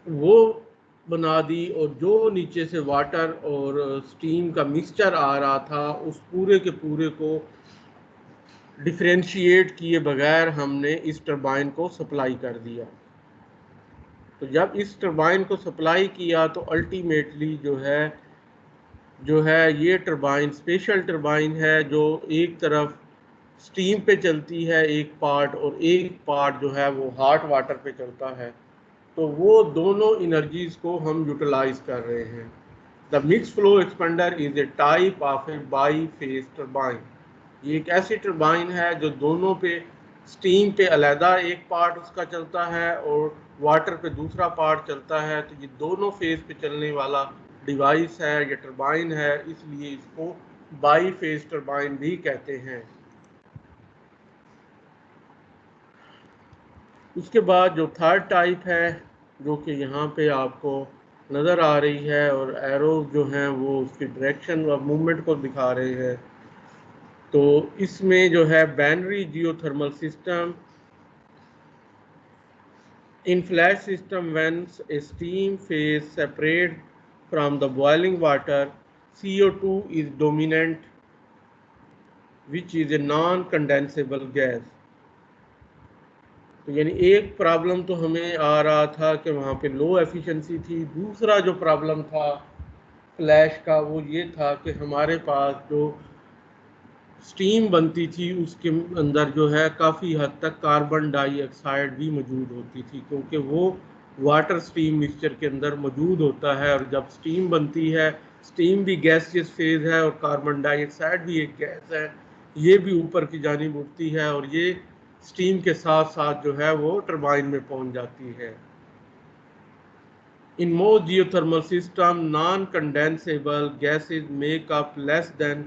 A: वो बना दी, और जो नीचे से वाटर और स्टीम का मिक्सचर आ रहा था उस पूरे के पूरे को डिफ्रेंशिएट किए बगैर हमने इस टरबाइन को सप्लाई कर दिया। तो जब इस टरबाइन को सप्लाई किया तो अल्टीमेटली जो है ये टरबाइन स्पेशल टरबाइन है, जो एक तरफ स्टीम पे चलती है एक पार्ट, और एक पार्ट जो है वो हॉट वाटर पे चलता है। तो वो दोनों एनर्जीज को हम यूटिलाइज कर रहे हैं। The mix flow expander is a type of A by phase turbine. ये एक ऐसी टरबाइन है जो दोनों पे, स्टीम पे अलहदा एक पार्ट उसका चलता है और वाटर पे दूसरा पार्ट चलता है। तो ये दोनों फेज पे चलने वाला डिवाइस है, ये टरबाइन है, इसलिए इसको बाई फेज टरबाइन भी कहते हैं। उसके बाद जो थर्ड टाइप है, जो कि यहाँ पे आपको नज़र आ रही है, और एरो जो हैं वो उसकी डायरेक्शन और मूवमेंट को दिखा रहे हैं। तो इसमें जो है binary geothermal system in flash system when A steam phase separate from the boiling water, CO2 is dominant which is a non condensable gas. तो यानी एक प्रॉब्लम तो हमें आ रहा था कि वहाँ पे लो एफिशिएंसी थी, दूसरा जो प्रॉब्लम था फ्लैश का वो ये था कि हमारे पास जो स्टीम बनती थी उसके अंदर जो है काफ़ी हद तक कार्बन डाइऑक्साइड भी मौजूद होती थी, क्योंकि वो वाटर स्टीम मिक्सचर के अंदर मौजूद होता है। और जब स्टीम बनती है, स्टीम भी गैसियस फेज है और कार्बन डाइऑक्साइड भी एक गैस है, ये भी ऊपर की जानिब उठती है और ये स्टीम के साथ साथ जो है वो टरबाइन में पहुंच जाती है। In most geothermal systems, non-condensable gases make up less than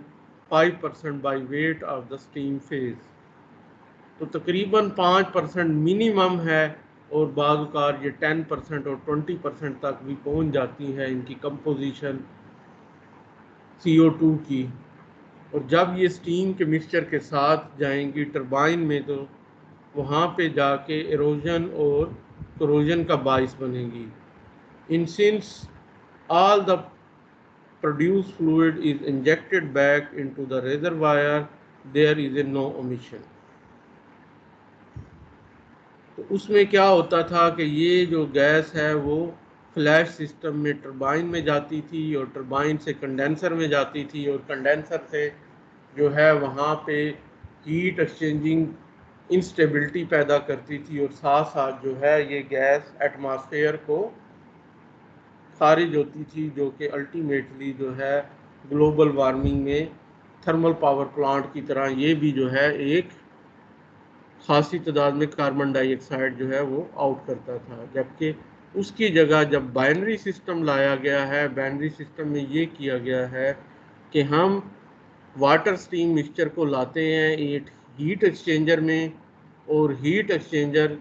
A: 5% by weight of the steam phase. तो तकरीबन 5% मिनिमम है और बाज़ ये 10% और 20% तक भी पहुंच जाती है इनकी कंपोजिशन CO2 की। और जब ये स्टीम के मिक्सचर के साथ जाएंगी टरबाइन में, तो वहाँ पे जाके एरोजन और कोरोजन का बाइस बनेगी। इन since all the produced fluid is injected back into the reservoir, there is a no omission। तो उसमें क्या होता था कि ये जो गैस है वो फ्लैश सिस्टम में टरबाइन में जाती थी और टरबाइन से कंडेंसर में जाती थी और कंडेंसर से जो है वहाँ पे हीट एक्सचेंजिंग इंस्टेबिलिटी पैदा करती थी और साथ साथ जो है ये गैस एटमॉस्फेयर को खारिज होती थी, जो कि अल्टीमेटली जो है ग्लोबल वार्मिंग में थर्मल पावर प्लांट की तरह ये भी जो है एक खासी तादाद में कार्बन डाइऑक्साइड जो है वो आउट करता था। जबकि उसकी जगह जब बाइनरी सिस्टम लाया गया है, बाइनरी सिस्टम में ये किया गया है कि हम वाटर स्टीम मिक्सचर को लाते हैं एक हीट एक्सचेंजर में, और हीट एक्सचेंजर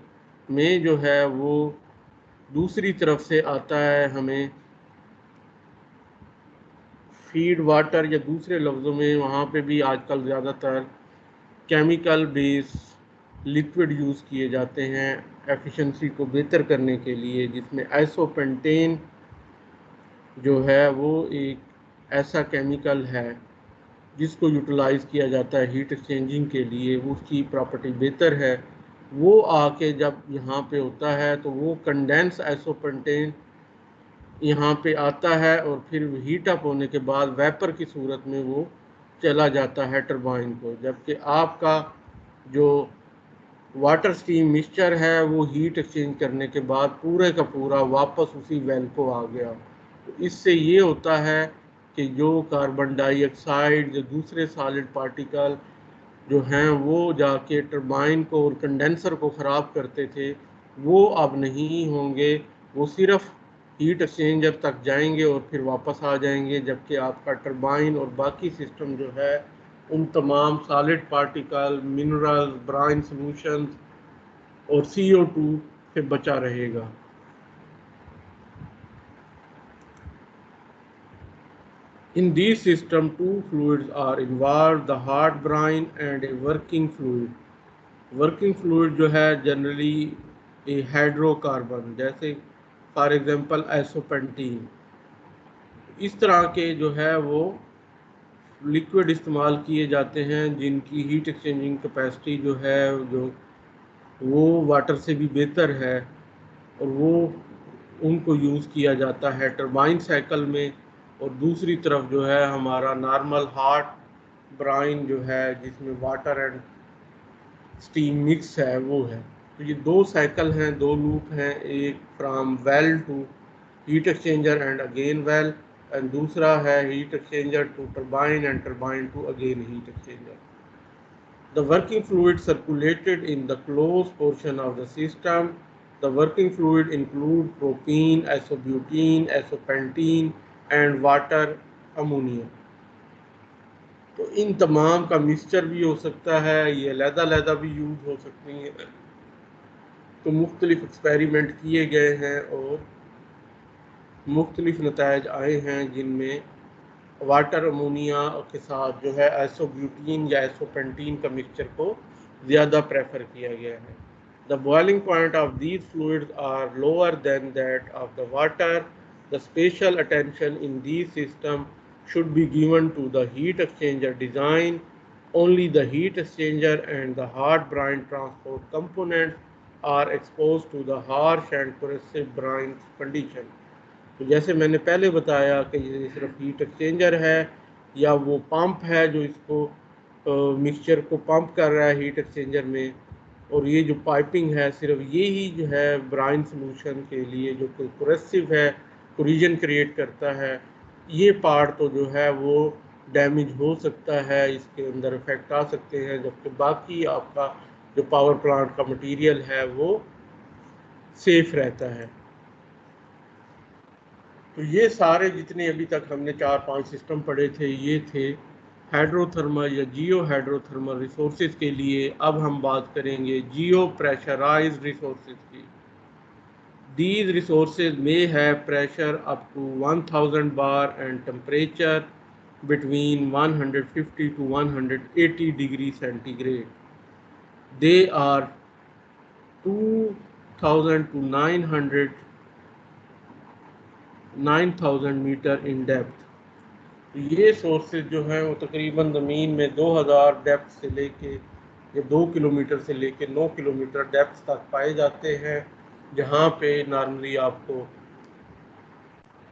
A: में जो है वो दूसरी तरफ से आता है हमें फीड वाटर, या दूसरे लफ्ज़ों में वहाँ पे भी आजकल ज़्यादातर केमिकल बेस लिक्विड यूज़ किए जाते हैं एफिशिएंसी को बेहतर करने के लिए, जिसमें आइसोपेंटेन जो है वो एक ऐसा केमिकल है जिसको यूटिलाइज़ किया जाता है हीट एक्सचेंजिंग के लिए, उसकी प्रॉपर्टी बेहतर है। वो आके जब यहाँ पे होता है तो वो कंडेंस आइसोपेंटेन यहाँ पे आता है और फिर हीट अप होने के बाद वेपर की सूरत में वो चला जाता है टरबाइन को। जबकि आपका जो वाटर स्टीम मिक्सचर है वो हीट एक्सचेंज करने के बाद पूरे का पूरा वापस उसी वेल को आ गया। तो इससे ये होता है कि जो कार्बन डाइऑक्साइड, जो दूसरे सॉलिड पार्टिकल जो हैं वो जाके टरबाइन को और कंडेंसर को ख़राब करते थे, वो अब नहीं होंगे। वो सिर्फ हीट एक्सचेंजर तक जाएंगे और फिर वापस आ जाएंगे। जबकि आपका टरबाइन और बाकी सिस्टम जो है उन तमाम solid particle, mineral, brine solutions और CO2 से बचा रहेगा। In these systems, two fluids are involved, the hard brine and a working fluid। Working fluid जो है जनरली हाइड्रोकार्बन, जैसे फॉर एग्जांपल आइसोपेंटीन, इस तरह के जो है वो लिक्विड इस्तेमाल किए जाते हैं जिनकी हीट एक्सचेंजिंग कैपेसिटी जो है जो वो वाटर से भी बेहतर है, और वो उनको यूज़ किया जाता है टरबाइन साइकिल में। और दूसरी तरफ जो है हमारा नॉर्मल हार्ड ब्राइन जो है जिसमें वाटर एंड स्टीम मिक्स है वो है। तो ये दो साइकिल हैं, दो लूप हैं, एक from well to heat exchanger and again well, and दूसरा है heat exchanger to turbine and turbine to again heat exchanger. The working fluid circulated in the closed portion of the system. The working fluid include propene, isobutene, isopentene and water ammonia। तो इन तमाम का मिक्सचर भी हो सकता है, ये अलग-अलग भी यूज़ हो सकती हैं। तो मुख्तलिफ एक्सपेरिमेंट किए गए हैं और मुख्तलिफ नतायज आए हैं जिनमें वाटर अमोनिया के साथ जो है आइसोब्यूटीन या आइसोपेंटीन का मिक्सचर को ज़्यादा प्रेफर किया गया है। The boiling point of these fluids are lower than that of the water. The special attention in these system should be given to the heat exchanger design। Only the heat exchanger and the hard brine transport components are exposed to the harsh and corrosive brine condition। तो जैसे मैंने पहले बताया कि ये सिर्फ हीट एक्सचेंजर है या वो पंप है जो इसको मिक्सचर को पंप कर रहा है हीट एक्सचेंजर में, और ये जो पाइपिंग है सिर्फ ये ही जो है ब्राइन सोल्यूशन के लिए जो कि कोरेसिव है, कोलिजन क्रिएट करता है, ये पार्ट तो जो है वो डैमेज हो सकता है, इसके अंदर इफेक्ट आ सकते हैं, जबकि बाकी आपका जो पावर प्लांट का मटेरियल है वो सेफ रहता है। तो ये सारे जितने अभी तक हमने 4-5 सिस्टम पढ़े थे, ये थे हाइड्रोथर्मल या जियो हाइड्रोथर्मल रिसोर्सेज के लिए। अब हम बात करेंगे जियो प्रेशराइज्ड रिसोर्सेज की। These resources may have pressure up to 1000 bar and temperature between 150 to 180 degrees centigrade. They are 2000 to 9000 metre in depth. ये सोर्सेज जो हैं वो तकरीबन ज़मीन में 2000 डेप्थ से लेके या 2 किलोमीटर से लेके 9 किलोमीटर डेप्थ तक पाए जाते हैं, जहाँ पे नॉर्मली आपको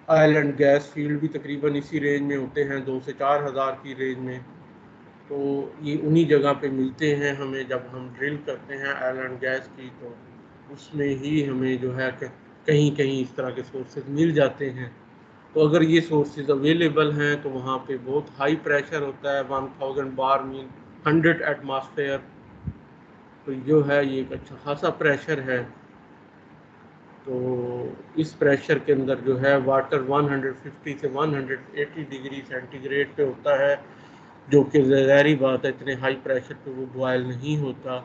A: ऑयल एंड गैस फील्ड भी तकरीबन इसी रेंज में होते हैं, 2 से 4 हज़ार की रेंज में। तो ये उन्हीं जगह पे मिलते हैं हमें, जब हम ड्रिल करते हैं ऑयल एंड गैस की, तो उसमें ही हमें जो है कहीं कहीं इस तरह के सोर्सेज मिल जाते हैं। तो अगर ये सोर्सेज अवेलेबल हैं तो वहाँ पे बहुत हाई प्रेशर होता है, 1000 बार मीन 100 एटमॉस्फेयर, तो जो है ये एक अच्छा खासा प्रेशर है। तो इस प्रेशर के अंदर जो है वाटर 150 से 180 डिग्री सेंटीग्रेड पे होता है, जो कि ज़ाहिरी बात है इतने हाई प्रेशर पे वो बॉयल नहीं होता।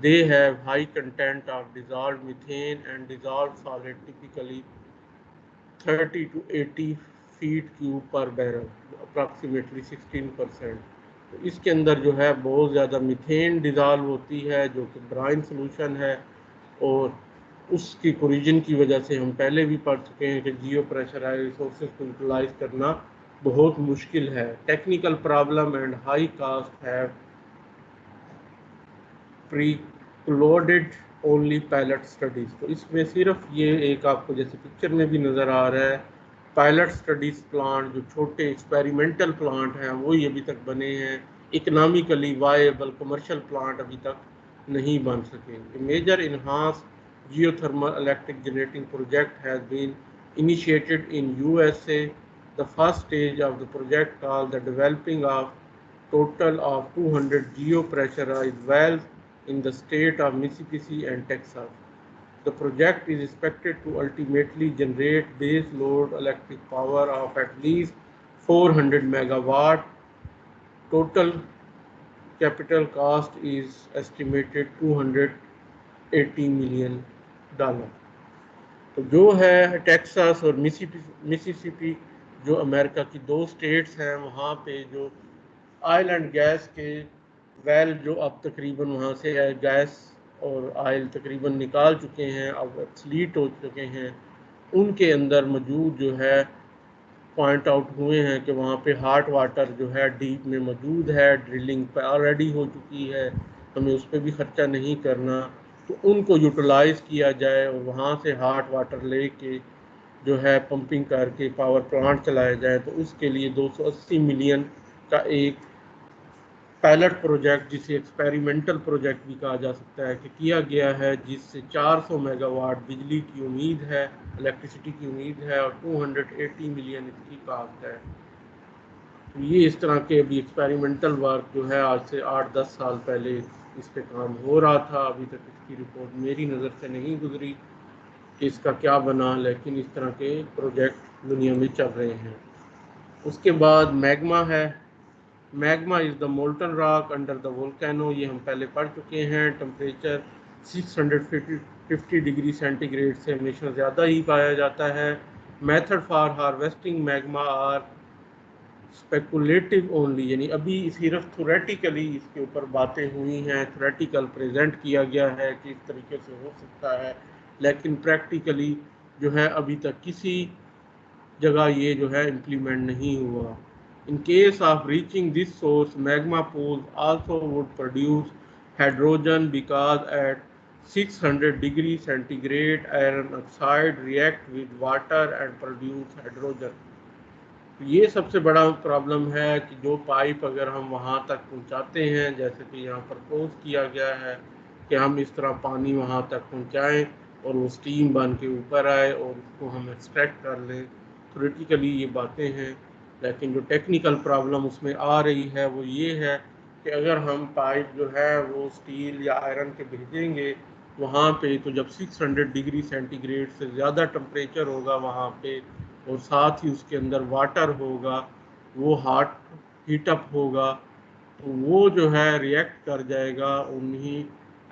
A: They have high content of dissolve methane and dissolve solid, typically 30 to 80 feet cube पर बैरल, अप्रॉक्सीमेटली 16%। तो इसके अंदर जो है बहुत ज़्यादा मीथेन डिजॉल्व होती है जो कि ब्राइन सोल्यूशन है, और उसकी कोरिजन की वजह से हम पहले भी पढ़ चुके हैं कि जियो प्रेशराइज्ड रिसोर्सेज को यूटिलाइज करना बहुत मुश्किल है। Technical problem and high cost have precluded only pilot studies. तो इसमें सिर्फ ये एक आपको जैसे पिक्चर में भी नज़र आ रहा है, पायलट स्टडीज़ प्लांट, जो छोटे एक्सपेरिमेंटल प्लांट हैं वही अभी तक बने हैं, इकनॉमिकली वायबल कमर्शियल प्लांट अभी तक नहीं बन सके। Major enhance geothermal electric generating project has been initiated in USA. The first stage of the project, called the developing of total of 200 geopressurized wells in the state of Mississippi and Texas. The project is expected to ultimately generate base load electric power of at least 400 megawatt. Total capital cost is estimated $280 million। तो जो है टेक्सास और मिसिसिपी जो अमेरिका की 2 स्टेट्स हैं, वहाँ पे जो ऑयल एंड गैस के वेल जो अब तकरीबन वहाँ से गैस और ऑयल तकरीबन निकाल चुके हैं, अब एक्सलीट हो चुके हैं, उनके अंदर मौजूद जो है पॉइंट आउट हुए हैं कि वहाँ पे हार्ट वाटर जो है डीप में मौजूद है, ड्रिलिंग पे ऑलरेडी हो चुकी है, हमें उस पर भी ख़र्चा नहीं करना। तो उनको यूटिलाइज़ किया जाए और वहाँ से हार्ट वाटर लेके जो है पंपिंग करके पावर प्लांट चलाया जाए। तो उसके लिए 280 मिलियन का एक पायलट प्रोजेक्ट, जिसे एक्सपेरिमेंटल प्रोजेक्ट भी कहा जा सकता है, कि किया गया है, जिससे 400 मेगावाट बिजली की उम्मीद है, इलेक्ट्रिसिटी की उम्मीद है, और 280 मिलियन इसकी कास्ट है। तो ये इस तरह के अभी एक्सपेरिमेंटल वर्क जो है आज से 8-10 साल पहले इस पे काम हो रहा था। अभी तक इसकी रिपोर्ट मेरी नज़र से नहीं गुजरी कि इसका क्या बना, लेकिन इस तरह के प्रोजेक्ट दुनिया में चल रहे हैं। उसके बाद मैग्मा है। Magma is the molten rock under the volcano, ये हम पहले पढ़ चुके हैं। टेम्परेचर 650 डिग्री सेंटीग्रेड से हमेशा ज़्यादा ही पाया जाता है। Method for harvesting magma are speculative only, यानी अभी सिर्फ थोरेटिकली इसके ऊपर बातें हुई हैं, थोरेटिकल प्रेजेंट किया गया है कि इस तरीके से हो सकता है, लेकिन प्रैक्टिकली जो है अभी तक किसी जगह ये जो है इम्प्लीमेंट नहीं हुआ। In case of reaching this source, magma pools also would produce hydrogen because at 600 degree centigrade iron oxide react with water and produce hydrogen. ये सबसे बड़ा प्रॉब्लम है कि जो पाइप अगर हम वहाँ तक पहुँचाते हैं, जैसे कि यहाँ प्रपोज किया गया है कि हम इस तरह पानी वहाँ तक पहुँचाएं और वो स्टीम बन के ऊपर आए और उसको हम एक्सट्रैक्ट कर लें, थ्योरेटिकली ये बातें हैं। लेकिन जो टेक्निकल प्रॉब्लम उसमें आ रही है वो ये है कि अगर हम पाइप जो है वो स्टील या आयरन के भेजेंगे वहाँ पे, तो जब 600 डिग्री सेंटीग्रेड से ज़्यादा टेम्परेचर होगा वहाँ पे और साथ ही उसके अंदर वाटर होगा, वो हीटअप होगा, तो वो जो है रिएक्ट कर जाएगा उन्हीं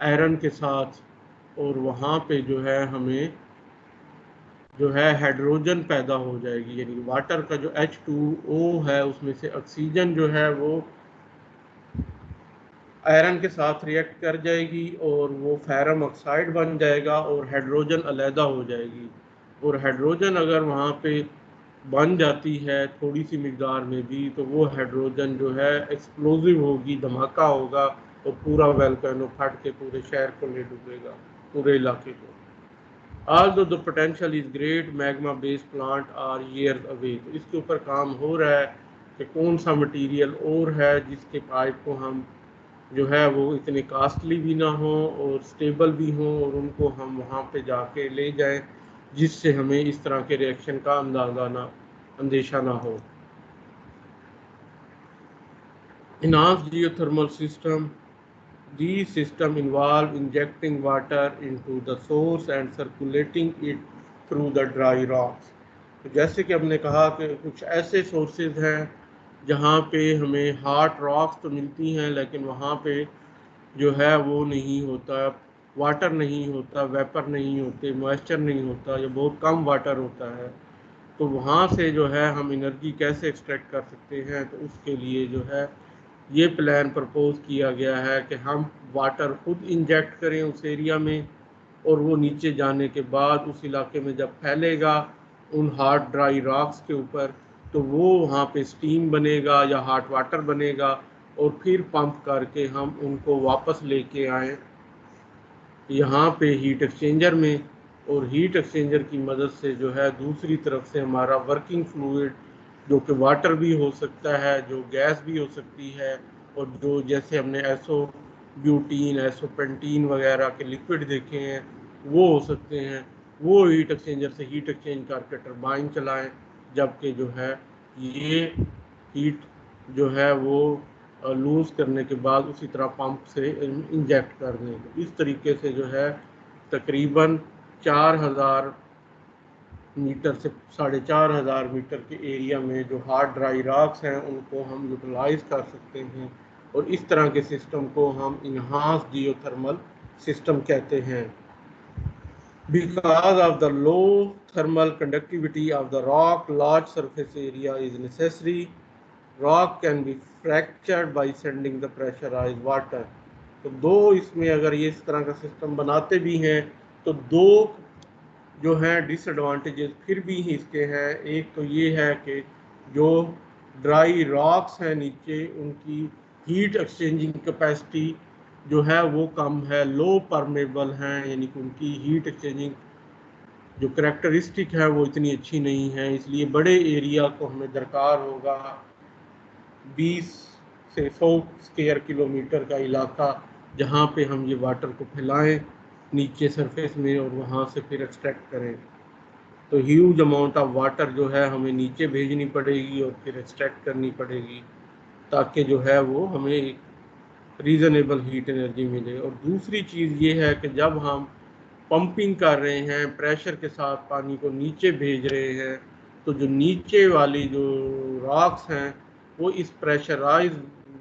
A: आयरन के साथ और वहाँ पे जो है हमें जो है हाइड्रोजन पैदा हो जाएगी। यानी वाटर का जो H2O है उसमें से ऑक्सीजन जो है वो आयरन के साथ रिएक्ट कर जाएगी और वो फेरम ऑक्साइड बन जाएगा और हाइड्रोजन अलहदा हो जाएगी। और हाइड्रोजन अगर वहाँ पे बन जाती है थोड़ी सी मिकदार में भी, तो वो हाइड्रोजन जो है एक्सप्लोजिव होगी, धमाका होगा और पूरा वोल्केनो फट के पूरे शहर को ले डूबेगा, पूरे इलाके को। Although the potential is great, magma based plant are years away। तो इसके ऊपर काम हो रहा है कि कौन सा मटेरियल और है जिसके पाइप को हम जो है वो इतने कास्टली भी ना हो और स्टेबल भी हो और उनको हम वहाँ पे जाके ले जाएं जिससे हमें इस तरह के रिएक्शन का अंदेशा ना हो। Enhanced geothermal system, these systems involve injecting water into the source and circulating it through the dry rocks। तो जैसे कि हमने कहा कि कुछ ऐसे सोर्सेज हैं जहाँ पे हमें हार्ड रॉक्स तो मिलती हैं लेकिन वहाँ पे जो है वो नहीं होता, वाटर नहीं होता, वेपर नहीं होते, मॉइस्चर नहीं होता या बहुत कम वाटर होता है। तो वहाँ से जो है हम एनर्जी कैसे एक्सट्रैक्ट कर सकते हैं, तो उसके लिए जो है ये प्लान प्रपोज किया गया है कि हम वाटर खुद इंजेक्ट करें उस एरिया में और वो नीचे जाने के बाद उस इलाके में जब फैलेगा उन हार्ड ड्राई रॉक्स के ऊपर, तो वो वहाँ पे स्टीम बनेगा या हॉट वाटर बनेगा और फिर पंप करके हम उनको वापस लेके आएँ यहाँ पे हीट एक्सचेंजर में। और हीट एक्सचेंजर की मदद से जो है दूसरी तरफ से हमारा वर्किंग फ्लूइड जो कि वाटर भी हो सकता है, जो गैस भी हो सकती है और जो जैसे हमने एसओ ब्यूटीन, एसओ पेंटीन वगैरह के लिक्विड देखे हैं वो हो सकते हैं, वो हीट एक्सचेंजर से हीट एक्सचेंज करके टरबाइन चलाएं, जबकि जो है ये हीट जो है वो लूज़ करने के बाद उसी तरह पंप से इंजेक्ट कर दें। इस तरीके से जो है तकरीबन 4000 मीटर से 4500 मीटर के एरिया में जो हार्ड ड्राई रॉक्स हैं उनको हम यूटिलाइज कर सकते हैं और इस तरह के सिस्टम को हम इन्हांस जियोथर्मल सिस्टम कहते हैं। Because of the low thermal conductivity of the rock, large surface area is necessary। Rock can be fractured by sending the pressurized water। तो दो इसमें अगर ये इस तरह का सिस्टम बनाते भी हैं तो दो जो हैं डिसएडवांटेजेस फिर भी इसके हैं। एक तो ये है कि जो ड्राई रॉक्स हैं नीचे उनकी हीट एक्सचेंजिंग कैपेसिटी जो है वो कम है, लो परमेबल हैं, यानी कि उनकी हीट एक्सचेंजिंग जो करेक्टरिस्टिक है वो इतनी अच्छी नहीं है, इसलिए बड़े एरिया को हमें दरकार होगा 20 से 100 स्क्वायर किलोमीटर का इलाका जहाँ पे हम ये वाटर को फैलाएं नीचे सरफेस में और वहाँ से फिर एक्सट्रैक्ट करें। तो ह्यूज अमाउंट ऑफ वाटर जो है हमें नीचे भेजनी पड़ेगी और फिर एक्सट्रैक्ट करनी पड़ेगी ताकि जो है वो हमें एक रीज़नेबल हीट एनर्जी मिले। और दूसरी चीज़ ये है कि जब हम पंपिंग कर रहे हैं, प्रेशर के साथ पानी को नीचे भेज रहे हैं, तो जो नीचे वाली जो रॉक्स हैं वो इस प्रेशराइज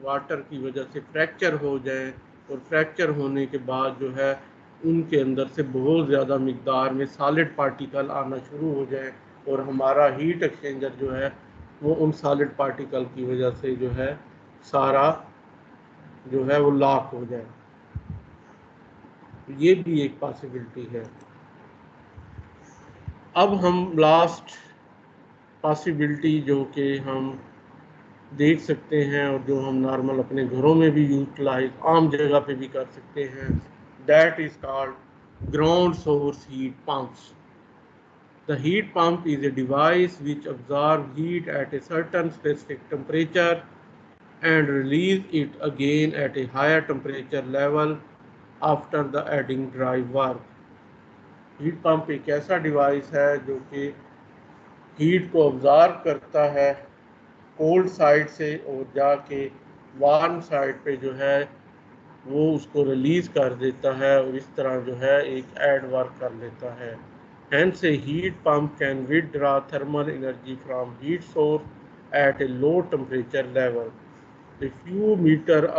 A: वाटर की वजह से फ्रैक्चर हो जाएं और फ्रैक्चर होने के बाद जो है उनके अंदर से बहुत ज़्यादा मिकदार में सॉलिड पार्टिकल आना शुरू हो जाए और हमारा हीट एक्सचेंजर जो है वो उन सॉलिड पार्टिकल की वजह से जो है सारा जो है वो लॉक हो जाए। ये भी एक पॉसिबिलिटी है। अब हम लास्ट पॉसिबिलिटी जो कि हम देख सकते हैं और जो हम नॉर्मल अपने घरों में भी यूटिलाइज आम जगह पे भी कर सकते हैं, that is called ground source heat pumps. The heat pump is a device which absorbs heat at a certain specific temperature and release it again at a higher temperature level after the adding drive work. Heat pump एक ऐसा डिवाइस है जो कि हीट को ऑब्जर्व करता है कोल्ड साइड से और जाके वार्म साइड पे जो है वो उसको रिलीज कर देता है और इस तरह जो है एक ऐड वर्क कर लेता है। Hence a heat pump can withdraw thermal energy from heat source at a low temperature level. A few meters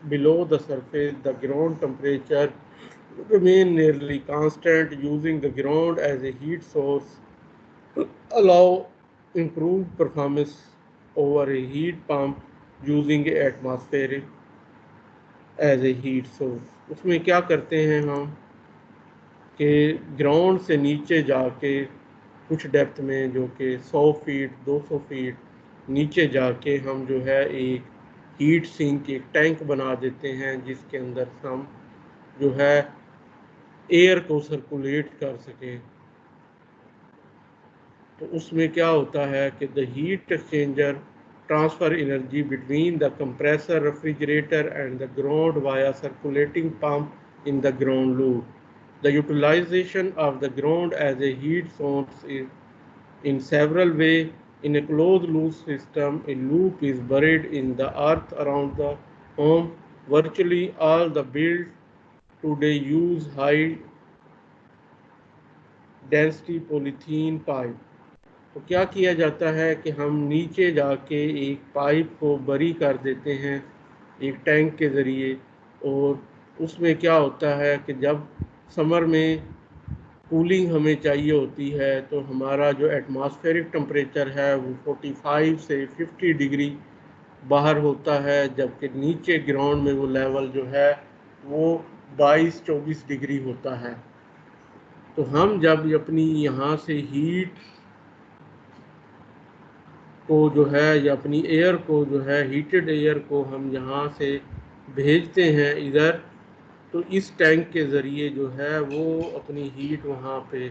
A: below the surface, the ground temperature remain nearly constant. Using the ground as a heat source allow improved performance over a heat pump using atmospheric as a heat source. उसमें क्या करते हैं हम कि ग्राउंड से नीचे जाके कुछ डेप्थ में जो कि 100 फीट 200 फीट नीचे जाके हम जो है एक हीट सिंक एक टैंक बना देते हैं जिसके अंदर हम जो है एयर को सर्कुलेट कर सकें। तो उसमें क्या होता है कि the heat exchanger transfer energy between the compressor refrigerator and the ground via circulating pump in the ground loop. The utilization of the ground as a heat source is in several ways. In a closed loop system, a loop is buried in the earth around the home. Virtually all the built today use high density polythene pipe. तो क्या किया जाता है कि हम नीचे जाके एक पाइप को बरी कर देते हैं एक टैंक के ज़रिए, और उसमें क्या होता है कि जब समर में कूलिंग हमें चाहिए होती है तो हमारा जो एटमॉस्फेरिक टेम्परेचर है वो 45 से 50 डिग्री बाहर होता है, जबकि नीचे ग्राउंड में वो लेवल जो है वो 22-24 डिग्री होता है। तो हम जब अपनी यहाँ से हीट को जो है या अपनी एयर को जो है हीटेड एयर को हम यहाँ से भेजते हैं इधर, तो इस टैंक के ज़रिए जो है वो अपनी हीट वहाँ पे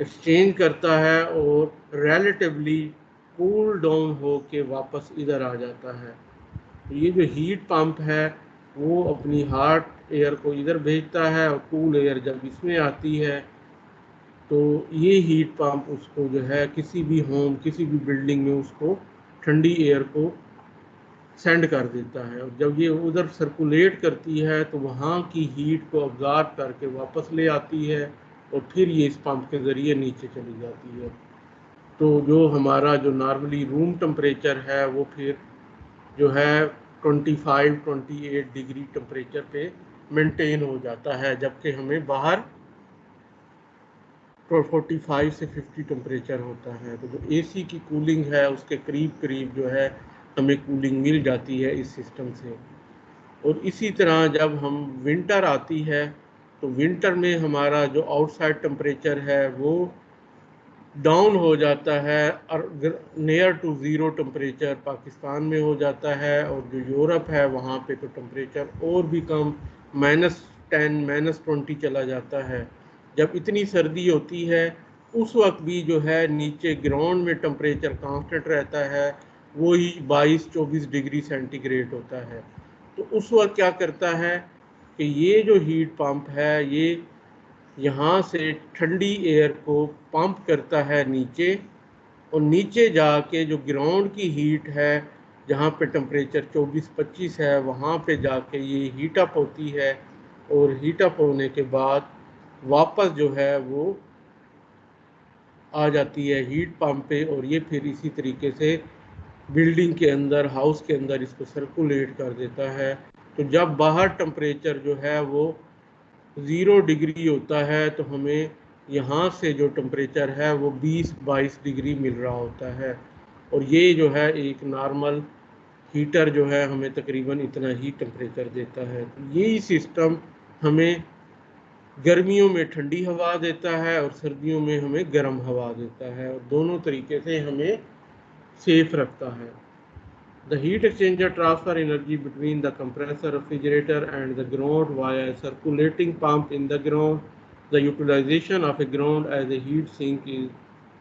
A: एक्सचेंज करता है और रिलेटिवली कूल डाउन हो के वापस इधर आ जाता है। तो ये जो हीट पंप है वो अपनी हॉट एयर को इधर भेजता है और कूल एयर जब इसमें आती है तो ये हीट पंप उसको जो है किसी भी होम किसी भी बिल्डिंग में उसको ठंडी एयर को सेंड कर देता है, और जब ये उधर सर्कुलेट करती है तो वहाँ की हीट को ऑब्जर्व करके वापस ले आती है और फिर ये इस पंप के ज़रिए नीचे चली जाती है। तो जो हमारा जो नॉर्मली रूम टेम्परेचर है वो फिर जो है 25-28 डिग्री टेम्परेचर पे मेंटेन हो जाता है, जबकि हमें बाहर 45 से 50 टेम्परेचर होता है। तो जो एसी की कूलिंग है उसके करीब करीब जो है हमें कूलिंग मिल जाती है इस सिस्टम से। और इसी तरह जब हम विंटर आती है तो विंटर में हमारा जो आउटसाइड टेम्परेचर है वो डाउन हो जाता है और near to zero temperature Pakistan में हो जाता है, और जो यूरोप है वहाँ पे तो टेम्परेचर और भी कम -10 -20 चला जाता है। जब इतनी सर्दी होती है उस वक्त भी जो है नीचे ग्राउंड में टेम्परेचर कांस्टेंट रहता है, वही 22-24 डिग्री सेंटीग्रेड होता है। तो उस वक्त क्या करता है कि ये जो हीट पंप है ये यहाँ से ठंडी एयर को पंप करता है नीचे, और नीचे जाके जो ग्राउंड की हीट है जहाँ पे टेम्परेचर 24-25 है वहाँ पे जाके ये हीट अप होती है, और हीट अप होने के बाद वापस जो है वो आ जाती है हीट पंप पे, और ये फिर इसी तरीके से बिल्डिंग के अंदर हाउस के अंदर इसको सर्कुलेट कर देता है। तो जब बाहर टेम्परेचर जो है वो 0 डिग्री होता है तो हमें यहाँ से जो टेम्परेचर है वो 20-22 डिग्री मिल रहा होता है, और ये जो है एक नॉर्मल हीटर जो है हमें तकरीबन इतना ही टेम्परेचर देता है। तो यही सिस्टम हमें गर्मियों में ठंडी हवा देता है और सर्दियों में हमें गर्म हवा देता है, और दोनों तरीके से हमें सेफ रखता है। The heat exchanger transfer energy between the compressor, refrigerator and the ground via a circulating pump in the ground. The utilization of a ground as a heat sink is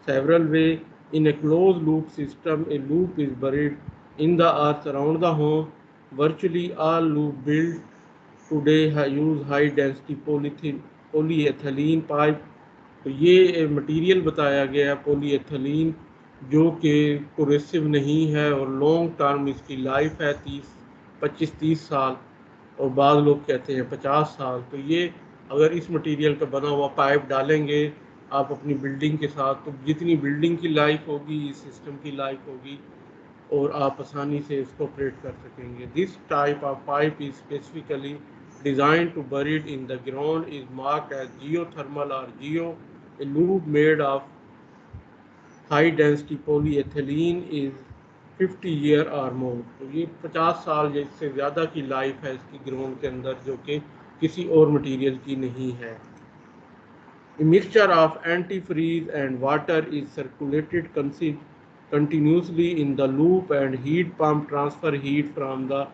A: several ways. In a closed loop system, a loop is buried in the earth around the home. Virtually all loop built today use high density polyethylene pipe। तो ये मटेरियल बताया गया है पॉलीएथिलीन, जो कि कोरेसिव नहीं है और लॉन्ग टर्म इसकी लाइफ है 25-30 साल, और बाद लोग कहते हैं 50 साल। तो ये अगर इस मटेरियल का बना हुआ पाइप डालेंगे आप अपनी बिल्डिंग के साथ, तो जितनी बिल्डिंग की लाइफ होगी इस सिस्टम की लाइफ होगी, और आप आसानी से इसको ऑपरेट कर सकेंगे। This type of pipe is specifically designed to buried in the ground is marked as geothermal or geo। A loop made of high density polyethylene is 50 year or more। तो ये 50 साल या इससे ज़्यादा की लाइफ है इसकी ग्राउंड के अंदर, जो कि किसी और मटेरियल की नहीं है। A mixture of antifreeze and water is circulated continuously in the loop and heat pump transfer heat from the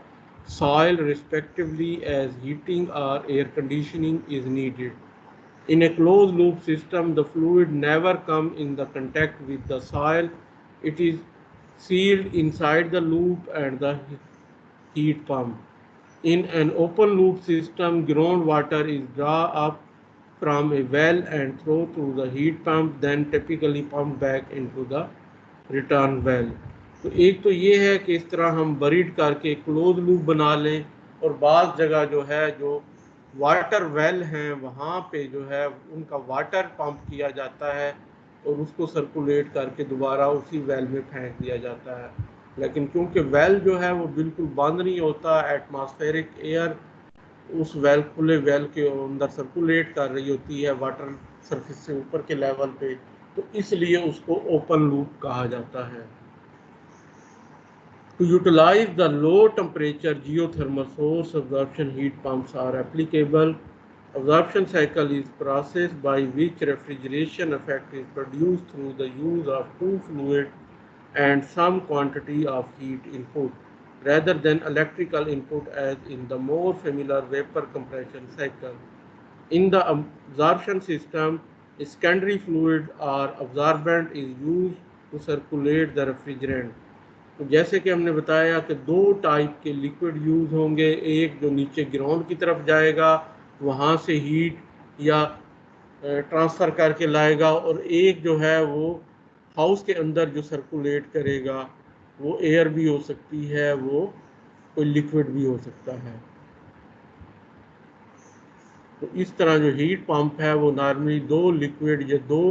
A: soil respectively as heating or air conditioning is needed। In a closed loop system, the fluid never comes in the contact with the soil. It is sealed inside the loop and the heat pump। In an open loop system, groundwater is drawn up from a well and thrown through the heat pump, then typically pumped back into the return well। तो एक तो ये है कि इस तरह हम बरीड करके क्लोज लूप बना लें, और बाज़ जगह जो है जो वाटर वेल हैं वहाँ पे जो है उनका वाटर पंप किया जाता है और उसको सर्कुलेट करके दोबारा उसी वेल में फेंक दिया जाता है। लेकिन क्योंकि वेल जो है वो बिल्कुल बंद नहीं होता, एटमॉस्फेरिक एयर उस वेल खुले वेल के अंदर सर्कुलेट कर रही होती है वाटर सरफेस से ऊपर के लेवल पे, तो इसलिए उसको ओपन लूप कहा जाता है। To utilize the low temperature geothermal source, absorption heat pumps are applicable। Absorption cycle is process by which refrigeration effect is produced through the use of two fluid and some quantity of heat input rather than electrical input as in the more familiar vapor compression cycle। In the absorption system, a secondary fluid or absorbent is used to circulate the refrigerant। तो जैसे कि हमने बताया कि दो टाइप के लिक्विड यूज़ होंगे, एक जो नीचे ग्राउंड की तरफ जाएगा वहाँ से हीट या ट्रांसफ़र करके लाएगा, और एक जो है वो हाउस के अंदर जो सर्कुलेट करेगा, वो एयर भी हो सकती है, वो कोई लिक्विड भी हो सकता है। तो इस तरह जो हीट पंप है वो नॉर्मली दो लिक्विड या दो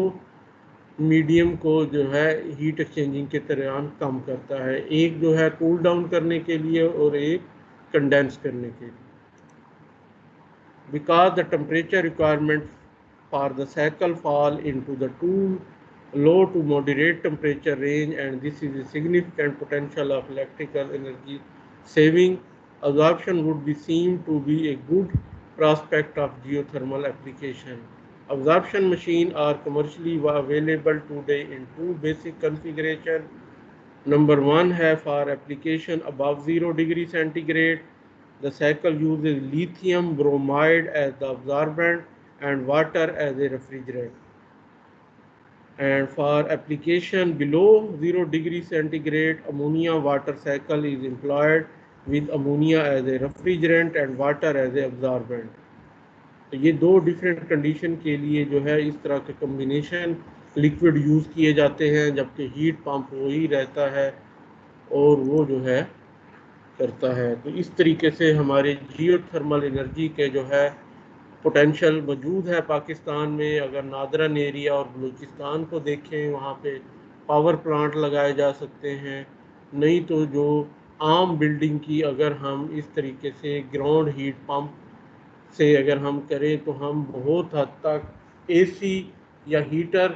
A: मीडियम को जो है हीट एक्सचेंजिंग के दौरान कम करता है, एक जो है कूल डाउन करने के लिए और एक कंडेंस करने के लिए। Because the temperature requirement for the cycle fall into the too low to moderate temperature range, and this is a significant potential of electrical energy saving, absorption would be seen to be a good prospect of geothermal application। Absorption machines are commercially available today in two basic configurations। Number one है for application above 0 degree centigrade। The cycle uses lithium bromide as the absorbent and water as a refrigerant। And for application below 0 degree centigrade, ammonia water cycle is employed with ammonia as a refrigerant and water as a absorbent। तो ये दो डिफरेंट कंडीशन के लिए जो है इस तरह के कम्बिनेशन लिक्विड यूज़ किए जाते हैं, जबकि हीट पंप वो ही रहता है और वो जो है करता है। तो इस तरीके से हमारे जियोथर्मल एनर्जी के जो है पोटेंशियल मौजूद है पाकिस्तान में। अगर नादरन एरिया और बलूचिस्तान को देखें वहाँ पे पावर प्लांट लगाए जा सकते हैं, नहीं तो जो आम बिल्डिंग की अगर हम इस तरीके से ग्राउंड हीट पंप से अगर हम करें तो हम बहुत हद तक एसी या हीटर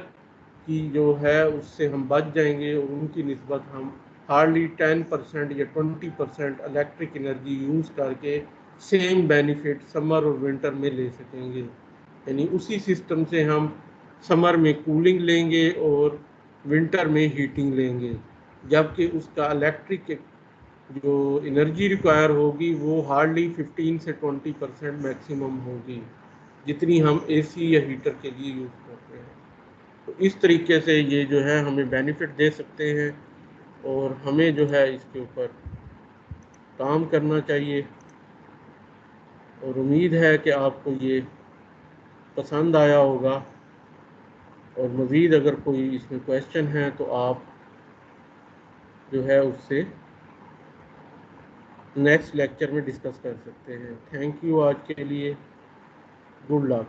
A: की जो है उससे हम बच जाएंगे, और उनकी निस्बत हम हार्डली 10% या 20% इलेक्ट्रिक एनर्जी यूज़ करके सेम बेनिफिट समर और विंटर में ले सकेंगे। यानी उसी सिस्टम से हम समर में कूलिंग लेंगे और विंटर में हीटिंग लेंगे, जबकि उसका इलेक्ट्रिक जो एनर्जी रिक्वायर होगी वो हार्डली 15 से 20% मैक्सिमम होगी, जितनी हम एसी या हीटर के लिए यूज़ करते हैं। तो इस तरीके से ये जो है हमें बेनिफिट दे सकते हैं, और हमें जो है इसके ऊपर काम करना चाहिए। और उम्मीद है कि आपको ये पसंद आया होगा, और मज़ीद अगर कोई इसमें क्वेश्चन है तो आप जो है उससे नेक्स्ट लेक्चर में डिस्कस कर सकते हैं। थैंक यू आज के लिए। Good luck.